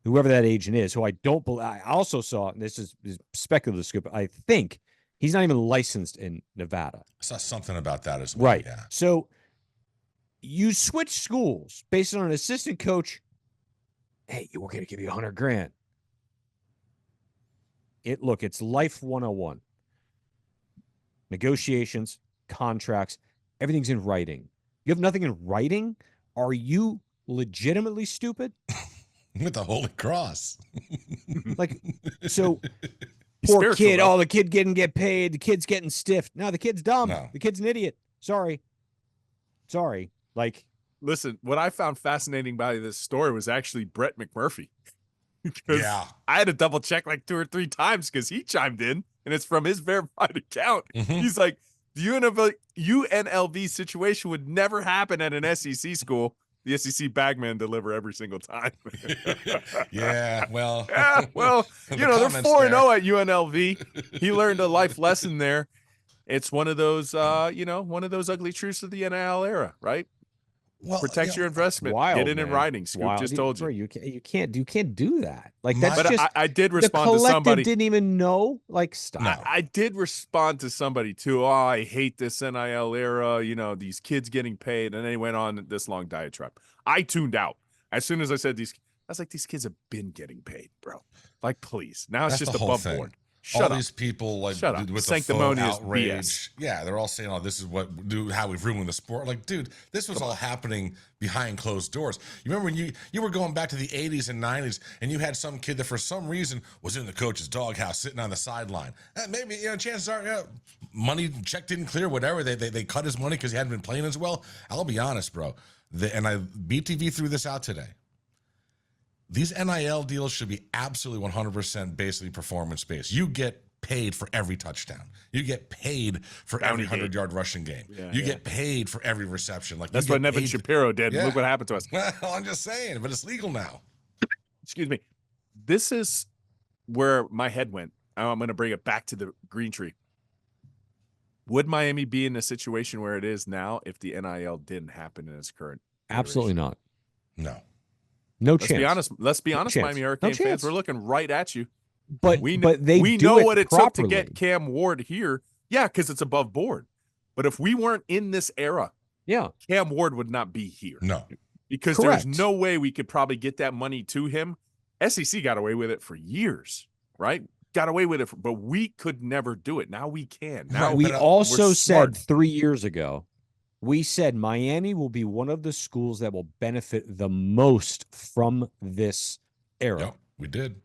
whoever that agent is, who I don't believe. I also saw, and this is speculative scoop, I think he's not even licensed in Nevada. I saw something about that as well. Right. Yeah. So you switch schools based on an assistant coach. Hey, we're going to give you $100,000. It's life 101. Negotiations, contracts, everything's in writing. You have nothing in writing? Are you legitimately stupid? With the Holy Cross. Like, so He's poor spiritual, kid. though. Oh, the kid didn't get paid. The kid's getting stiffed. No, the kid's dumb. No. The kid's an idiot. Sorry. Like, Listen, what I found fascinating about this story was actually Brett McMurphy. Because Yeah. I had to double check like 2 or 3 times because he chimed in and it's from his verified account. He's like, the UNLV situation would never happen at an SEC school. The SEC bagman deliver every single time. Yeah, well, Yeah, well, the they're comments 4-0 at UNLV. He learned a life lesson there. It's one of those, one of those ugly truths of the NIL era, right? well, Protect your investment. Wild, Get it in man. writing. Scoop Wild. just told Bro, you. you can't do that. Like that's But just I did the respond to collective somebody. didn't even know. Like stop. No. I did respond to somebody too. Oh, I hate this NIL era. These kids getting paid, and then he went on this long diatribe. I tuned out as soon as I said these. I was like, these kids have been getting paid, bro. Like, please. Now it's That's just the whole above thing. board. All Shut up. these people like Shut up. with Sanctimonious the faux outrage. BS. Yeah, they're all saying, "Oh, this is how we've ruined the sport." Like, dude, this was all happening behind closed doors. You remember when you were going back to the 80s and 90s, and you had some kid that for some reason was in the coach's doghouse sitting on the sideline. Maybe chances are, money check didn't clear, whatever. They cut his money because he hadn't been playing as well. I'll be honest, bro. BTV threw this out today. These NIL deals should be absolutely 100% basically performance-based. You get paid for every touchdown. You get paid for every 100-yard rushing game. You get paid for every reception. Like That's what Nevin Shapiro did. Yeah. Look what happened to us. Well, I'm just saying, but it's legal now. Excuse me. This is where my head went. I'm going to bring it back to the green tree. Would Miami be in a situation where it is now if the NIL didn't happen in its current Absolutely iteration? not. No. No Let's chance. Let's be honest, chance. Miami No Hurricane chance. fans. We're looking right at you. But we know know what it took to properly. get Cam Ward here. Yeah, because it's above board. But if we weren't in this era, Yeah, Cam Ward would not be here. No. Because Correct. there's no way we could probably get that money to him. SEC got away with it for years, right? Got away with it, but we could never do it. Now we can. Now we also we're said smart. 3 years ago. We said Miami will be one of the schools that will benefit the most from this era. Yep, we did.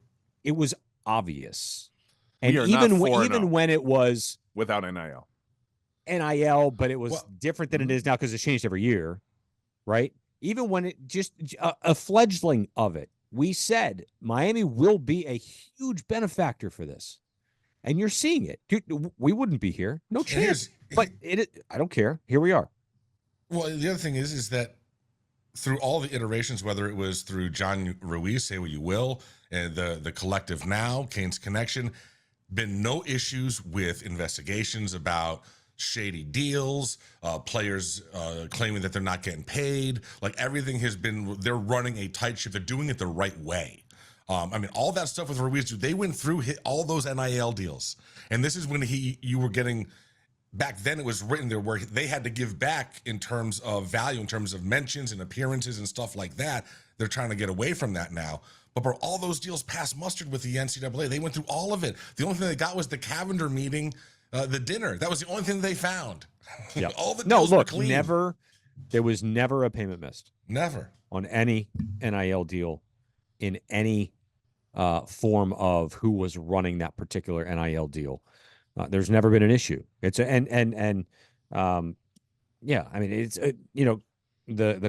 It was obvious, We and are not even 4-0 when it was without NIL. NIL, but it was Well, different than it is now because it's changed every year, right? Even when it just a fledgling of it, we said Miami will be a huge benefactor for this, and you're seeing it. Dude, we wouldn't be here, no chance. But I don't care. Here we are. Well, the other thing is that through all the iterations, whether it was through John Ruiz, say what you will, and the collective now, Kane's Connection, been no issues with investigations about shady deals, players claiming that they're not getting paid. Like everything has been, they're running a tight ship. They're doing it the right way. All that stuff with Ruiz, they went through all those NIL deals. And this is when you were getting, back then it was written there where they had to give back in terms of value, in terms of mentions and appearances and stuff like that. They're trying to get away from that now. But bro, all those deals passed mustard with the NCAA. They went through all of it. The only thing they got was the Cavender meeting, the dinner. That was the only thing they found. Yeah. All the deals were clean. There was never a payment missed. Never. On any NIL deal in any form of who was running that particular NIL deal. There's never been an issue. It's the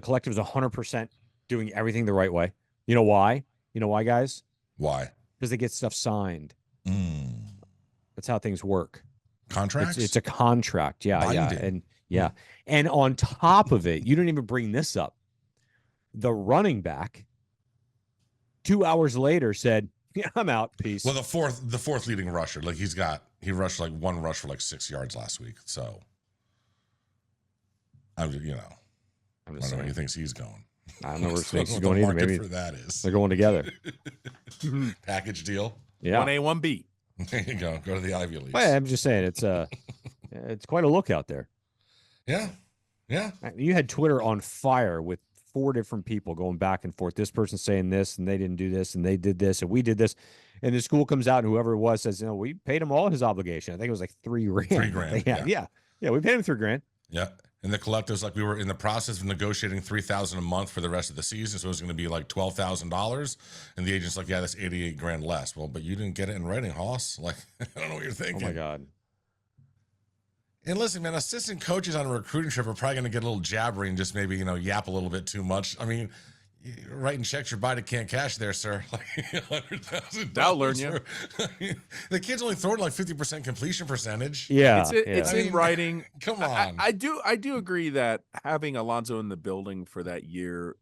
collective is 100% doing everything the right way. You know why? You know why, guys? Why? Because they get stuff signed. That's how things work. Contracts? It's a contract. Yeah. Binding. And on top of it, you didn't even bring this up. The running back 2 hours later said, "Yeah, I'm out. Peace." Well, the fourth leading rusher, like he rushed like one rush for like 6 yards last week. So I'm just just I don't know saying. where he thinks he's going. I don't know where I don't Snakes know is what going the either. market Maybe for that is. they're going together. Package deal. Yeah. 1A, 1B. There you go. Go to the Ivy Leagues. Well, I'm just saying it's quite a look out there. Yeah. You had Twitter on fire with 4 different people going back and forth. This person saying this, and they didn't do this, and they did this, and we did this. And the school comes out, and whoever it was says, we paid him all his obligation. I think it was like $3,000. $3,000. Yeah. We paid him $3,000. Yeah. And the collective's like, we were in the process of negotiating $3,000 a month for the rest of the season, so it was going to be like $12,000. And the agent's like, yeah, that's $88,000 less. Well, but you didn't get it in writing, Hoss. Like, I don't know what you're thinking. Oh my God. And listen, man, assistant coaches on a recruiting trip are probably going to get a little jabbery and just maybe, yap a little bit too much. I mean, You're writing checks your body can't cash there, sir. Like $100,000. That'll learn you. The kid's only throwing like 50% completion percentage. Yeah, It's in writing. Come on. I do agree that having Alonzo in the building for that year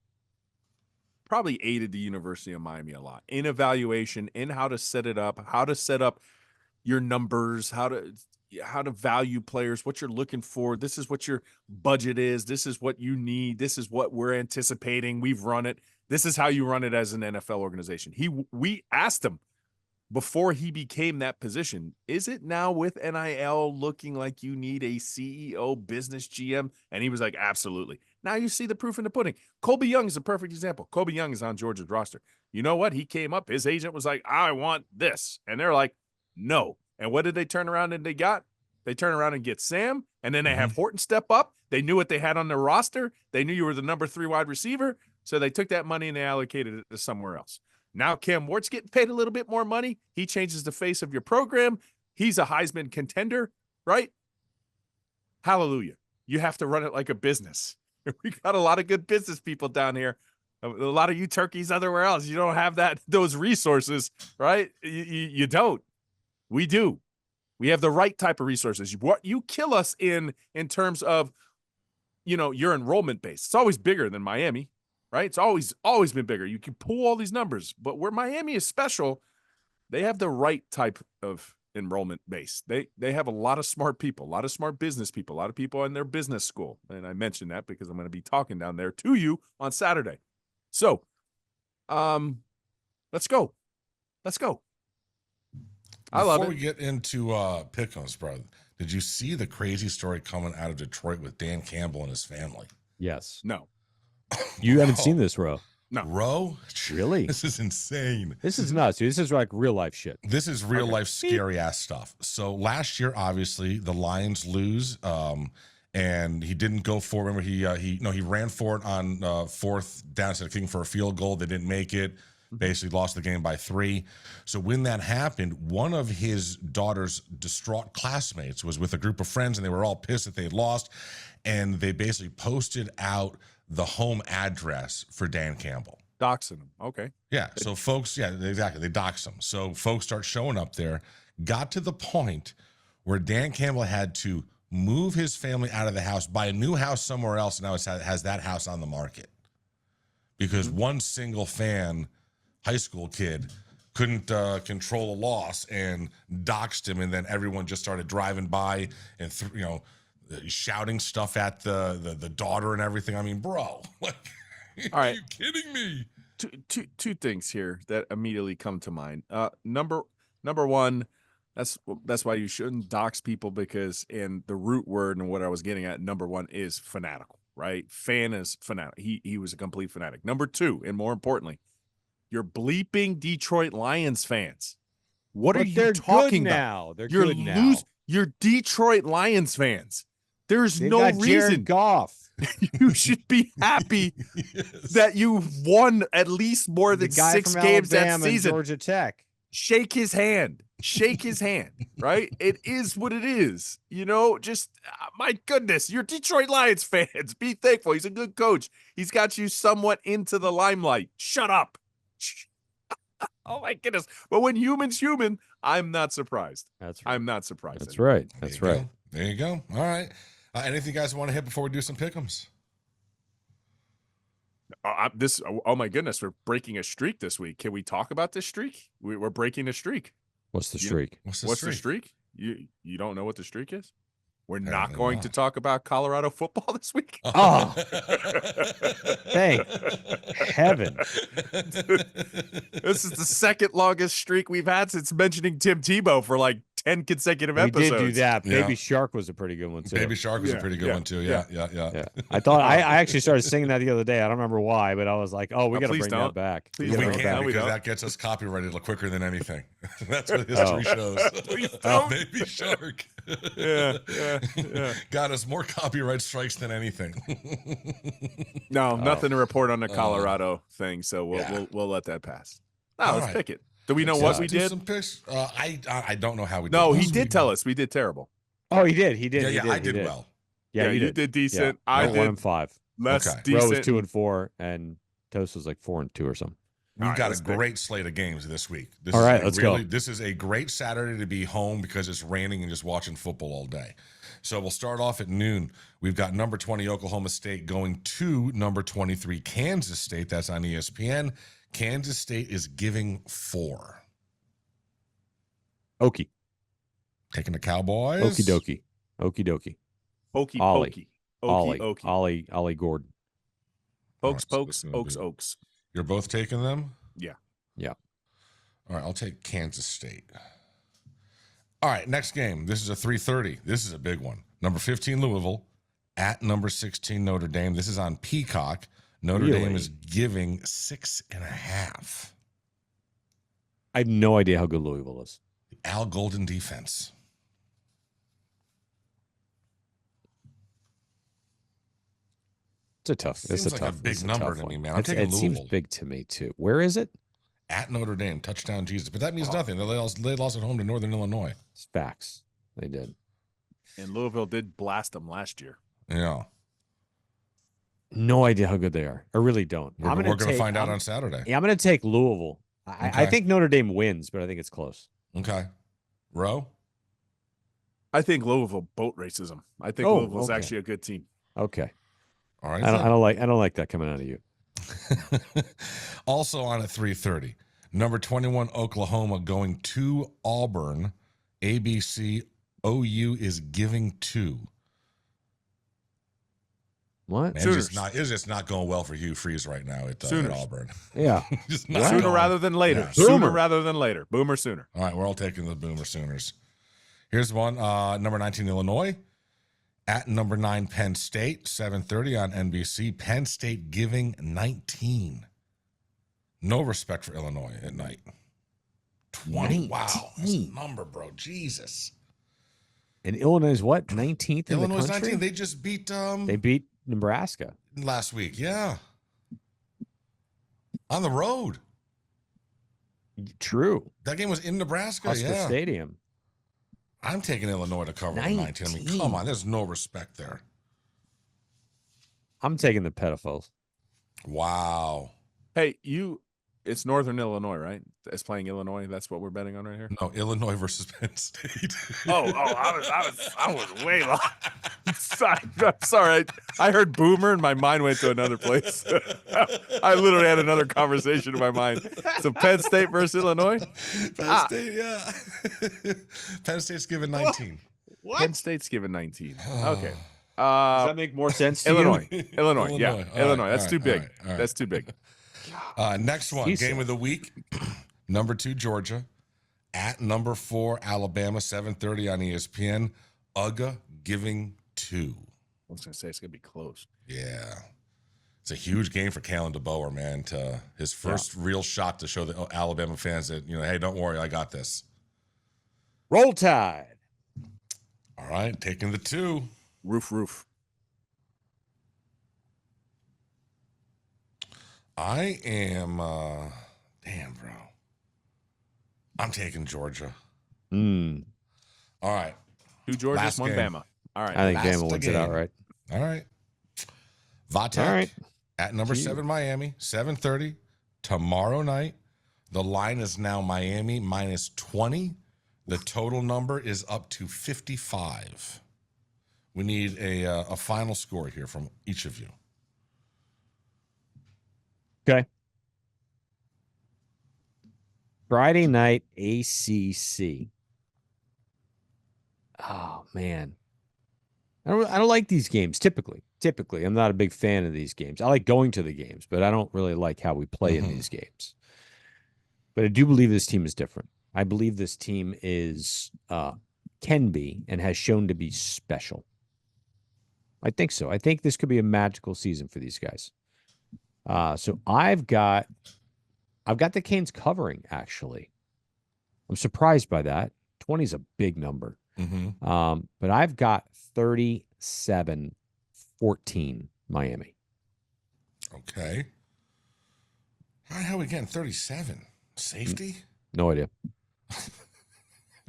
probably aided the University of Miami a lot in evaluation, in how to set it up, how to set up your numbers, how to value players, what you're looking for. This is what your budget is. This is what you need. This is what we're anticipating. We've run it. This is how you run it as an NFL organization. We asked him before he became that position, is it now with NIL looking like you need a CEO, business GM? And he was like, absolutely. Now you see the proof in the pudding. Colby Young is a perfect example. Colby Young is on Georgia's roster. You know what? He came up. His agent was like, I want this. And they're like, no. And what did they turn around and they got? They turn around and get Sam, and then they have Horton step up. They knew what they had on their roster. They knew you were the number 3 wide receiver. So they took that money and they allocated it to somewhere else. Now Cam Wart's getting paid a little bit more money. He changes the face of your program. He's a Heisman contender, right? Hallelujah. You have to run it like a business. We got a lot of good business people down here. A lot of you turkeys everywhere else. You don't have those resources, right? You don't. We do. We have the right type of resources. What you kill us in terms of, your enrollment base. It's always bigger than Miami, right? It's always been bigger. You can pull all these numbers, but where Miami is special, they have the right type of enrollment base. They have a lot of smart people, a lot of smart business people, a lot of people in their business school. And I mentioned that because I'm going to be talking down there to you on Saturday. So, let's go. I love it. Before we get into pick'ems, bro, did you see the crazy story coming out of Detroit with Dan Campbell and his family? Yes. No. You haven't seen this, Ro? No. Ro? Really? This is insane. This is nuts, dude. This is like real life shit. This is real life scary ass stuff. So last year, obviously, the Lions lose, and he didn't go for it. Remember, he ran for it on 4th down, instead of kicking for a field goal. They didn't make it. Basically lost the game by 3. So when that happened, one of his daughter's distraught classmates was with a group of friends, and they were all pissed that they lost. And they basically posted out the home address for Dan Campbell. Doxing him. Okay. Yeah. So folks, yeah, exactly. They doxed him. So folks start showing up there. Got to the point where Dan Campbell had to move his family out of the house, buy a new house somewhere else, and now has that house on the market. Because one single fan, high school kid, couldn't control a loss and doxed him, and then everyone just started driving by and shouting stuff at the daughter and everything. I mean, bro, like, all right, are you kidding me? Two things here that immediately come to mind. Number one, that's why you shouldn't dox people, because in the root word and what I was getting at, number one is fanatical, right? Fan is fanatic. He was a complete fanatic. Number two, and more importantly, you're bleeping Detroit Lions fans. What are you talking about? They're good now. You're Detroit Lions fans. There's They've no got reason. Jared Goff. You should be happy that you won at least more than 6 games that season. Georgia Tech. Shake his hand. Shake his hand, right? It is what it is. Just, my goodness, you're Detroit Lions fans. Be thankful. He's a good coach. He's got you somewhat into the limelight. Shut up. Oh my goodness. But when human's human, I'm not surprised. That's right. I'm not surprised. That's right. That's right. There you go. All right. Anything you guys want to hit before we do some pick'ems? Oh my goodness, we're breaking a streak this week. Can we talk about this streak? We're breaking a streak. What's the streak? What's the streak? You don't know what the streak is? We're not Apparently going not. to talk about Colorado football this week. Oh, thank heaven. This is the second longest streak we've had since mentioning Tim Tebow for like 10 consecutive episodes. We did do that. Yeah. Baby Shark was a pretty good one too. Baby Shark was a pretty good one too. Yeah. I thought I actually started singing that the other day. I don't remember why, but I was like, "Oh, we got to bring that back." Please We don't. can't, No, we because don't. that gets us copyrighted quicker than anything. That's what history shows. Baby Shark. Yeah. Got us more copyright strikes than anything. No, nothing to report on the Colorado thing, so we'll let that pass. No, let's pick it. Do we know what we did? Some picks? I don't know how we did. No, he did tell us we did terrible. Oh, he did. He did. Yeah, he I did. did well. Yeah, you did decent. Yeah. I Went did 1-5. less Okay. decent. Roe was 2-4, and Toast was like 4-2 or something. We've All right, got let's a pick. great slate of games this week. This All is right, a let's go. This is a great Saturday to be home because it's raining and just watching football all day. So we'll start off at noon. We've got number 20 Oklahoma State going to number 23 Kansas State. That's on ESPN. Kansas State is giving 4. Okie. Taking the Cowboys. Okie dokie. Okie dokie. Pokey Ollie. pokey. Ollie. Okie okie. Ollie Gordon. Pokes All right, so pokes. this is gonna Oaks be- oaks. You're both taking them? Yeah. Yeah. All right, I'll take Kansas State. All right, next game. This is a 3:30. This is a big one. Number 15 Louisville at number 16 Notre Dame. This is on Peacock. Notre Dame Really? is giving 6.5. I have no idea how good Louisville is. Al Golden defense. It's a tough. Seems It's a like a tough. big it's number tough to me, one. man. I'm taking it seems Louisville. big to me too. Where is it? At Notre Dame, touchdown Jesus. But that means nothing. They lost at home to Northern Illinois. It's facts. They did. And Louisville did blast them last year. Yeah. No idea how good they are. I really don't. We're going to find out on Saturday. Yeah, I'm going to take Louisville. I Okay. think Notre Dame wins, but I think it's close. Okay. Row? I think Louisville boat races them. I think Oh, Louisville's okay. actually a good team. Okay. All right. I don't like that coming out of you. Also on at 3:30, number 21 Oklahoma going to Auburn. ABC OU is giving 2. What? Man, it's just not going well for Hugh Freeze right now at Sooners. Auburn. Yeah. Just not Sooner going. rather than later. Yeah. Sooner Boomer. rather than later. Boomer sooner. All right, we're all taking the Boomer Sooners. Here's one, number 19 Illinois at number 9 Penn State, 7:30 on NBC. Penn State giving 19. No respect for Illinois at night. 20. Wow, that's a 19. number, bro. Jesus. And Illinois is what? 19th in Illinois the country? 19. They just beat They beat Nebraska. last week. Yeah. On the road. True. That game was in Nebraska. Husker Yeah. Stadium. I'm taking Illinois to cover the 19. I mean, 19. come on. There's no respect there. I'm taking the pedophiles. Wow. Hey, it's Northern Illinois, right? It's playing Illinois. That's what we're betting on right here. No, Illinois versus Penn State. I was way lost. I'm sorry. I heard Boomer and my mind went to another place. I literally had another conversation in my mind. So Penn State versus Illinois. Penn State, yeah. Penn State's giving 19. Penn State's given 19. Okay. Does that make more sense to Illinois. you? Illinois. Yeah. All right, Illinois. That's all too right, big. all right, all right. That's too big. Next one, Jesus. game of the week. Number 2, Georgia. At number 4, Alabama, 7:30 on ESPN. UGA giving 2. I was going to say it's going to be close. Yeah. It's a huge game for Kalen DeBoer, man. To his first real shot to show the Alabama fans that, hey, don't worry, I got this. Roll Tide. All right, taking the 2. Roof. I am, damn, bro. I'm taking Georgia. Mm, All right. 2 Georgia, Last 1 game. Bama. All right. I think Last Bama wins it game. outright. All right. Vatek All right. at number Gee. 7, Miami, 7:30 tomorrow night. The line is now Miami minus 20. The total number is up to 55. We need a final score here from each of you. Okay. Friday night ACC. Oh man, I don't like these games typically. Typically, I'm not a big fan of these games. I like going to the games, but I don't really like how we play in these games. But I do believe this team is different. I believe this team is can be and has shown to be special. I think so. I think this could be a magical season for these guys. So I've got the Canes covering, actually. I'm surprised by that. 20 is a big number. Mm-hmm. But I've got 37-14 Miami. Okay. How the hell are we getting 37? Safety? No idea.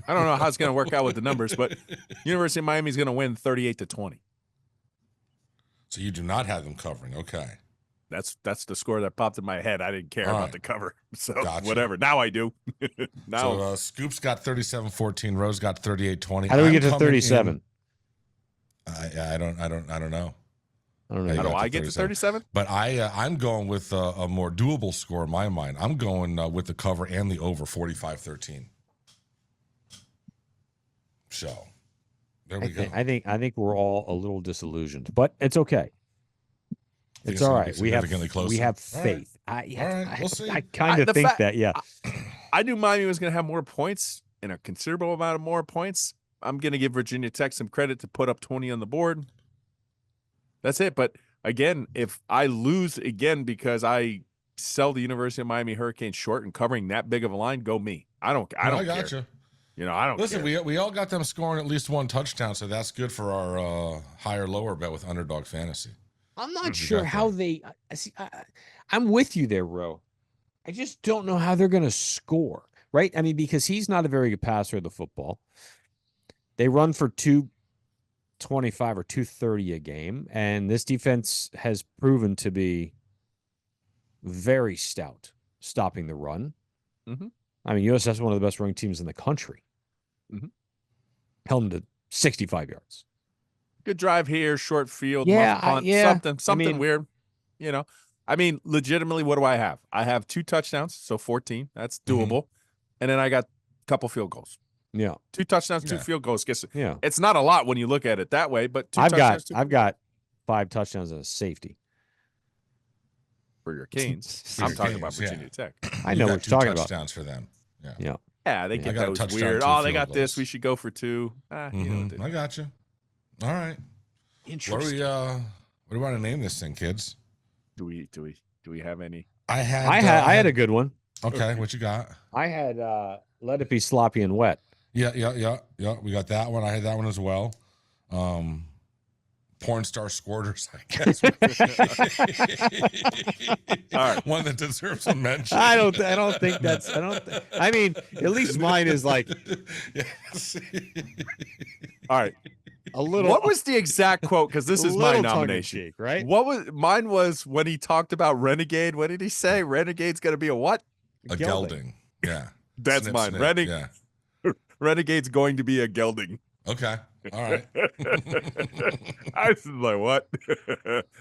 I don't know how it's going to work out with the numbers, but University of Miami is going to win 38-20. So you do not have them covering. Okay. That's the score that popped in my head. I didn't care All about right. the cover. So Gotcha. whatever. Now I do. Now So Scoop's got 37-14. Rose got 38-20. How do we get to I'm coming 37? I don't know. I don't know. How how do got I to get to 37? 37? But I'm going with a more doable score in my mind. I'm going with the cover and the over 45-13. So there we go. I think we're all a little disillusioned, but it's okay. Think It's all gonna be right. We have significantly closer? we have All right. faith. All right, we'll see. I kind of the think fact- that, yeah. I knew Miami was going to have more points and a considerable amount of more points. I'm going to give Virginia Tech some credit to put up 20 on the board. That's it. But again, if I lose again because I sell the University of Miami Hurricanes short and covering that big of a line, go me. I don't I care. got you. You know, I don't Listen, care. we all got them scoring at least one touchdown, so that's good for our higher lower bet with Underdog Fantasy. I'm not You sure got how that. they see. I'm with you there, Ro. I just don't know how they're going to score, right? I mean, because he's not a very good passer of the football. They run for 225 or 230 a game, and this defense has proven to be very stout stopping the run. Mhm. I mean, USF is one of the best running teams in the country. Mhm. Held them to 65 yards. Good drive here, short field, Yeah, muff punt, yeah. something I mean- weird. You know, I mean, legitimately, what do I have? I have 2 touchdowns, so 14. That's doable. And then I got a couple field goals. Yeah, 2 touchdowns, 2 Yeah. field goals. Guess yeah. it's not a lot when you look at it that way, but 2 I've touchdowns, 2 got 5 touchdowns and a safety. for your Canes. For I'm your talking about Canes, yeah. Virginia Tech. I You know got what 2 you're talking about. touchdowns for them. Yeah. Yeah. Yeah, they Yeah. I get got a those touchdown, weird. 2 Oh, they field got this. goals. We should go for 2. You know, it I got you. All right. What Interesting. do we want to name this thing, kids? do we have any? I had I had a good one. Okay, what you got? I had let it be sloppy and wet. Yeah. We got that one. I had that one as well. Porn star squirters, I guess. All right. One that deserves a mention. I don't think that's. I mean, at least mine is like Yes. All right. a little. What was the exact quote? Because this a is my little nomination. tongue-in-cheek, right? What was mine? Was when he talked about Renegade. What did he say? Renegade's going to be a what? A gelding. Yeah. That's Snip, mine. snip. Yeah. Renegade's going to be a gelding. Okay. All right. I was like, what?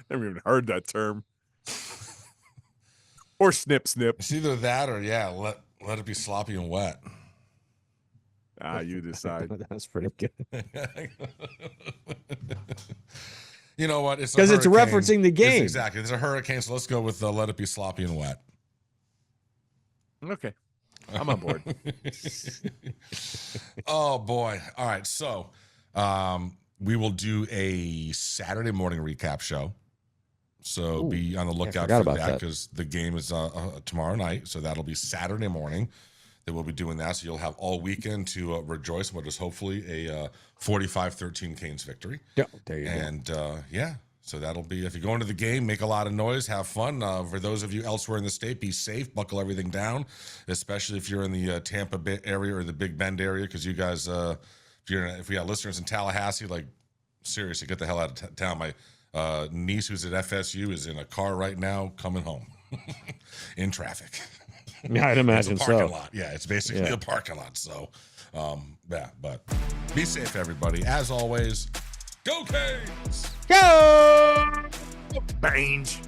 Never even heard that term. Or snip. It's either that or let it be sloppy and wet. You decide. That's pretty good You know what? It's a because it's hurricane. referencing the game. Exactly. It's a hurricane, so let's go with let it be sloppy and wet. Okay. I'm on board. Oh boy. All right. So we will do a Saturday morning recap show. So Ooh, be on the lookout forgot for about that that. because the game is tomorrow night. So that'll be Saturday morning that we'll be doing that. So you'll have all weekend to rejoice in what is hopefully a 45-13 Canes victory. Yeah, there you go. And so that'll be, if you go into the game, make a lot of noise, have fun. For those of you elsewhere in the state, be safe, buckle everything down, especially if you're in the Tampa Bay area or the Big Bend area, because you guys, if we got listeners in Tallahassee, like seriously, get the hell out of town. My niece who's at FSU is in a car right now coming home in traffic. Yeah, I'd imagine It's a parking so. lot. Yeah, it's basically Yeah. a parking lot. So, but be safe, everybody. As always, go Canes! Go! Bange.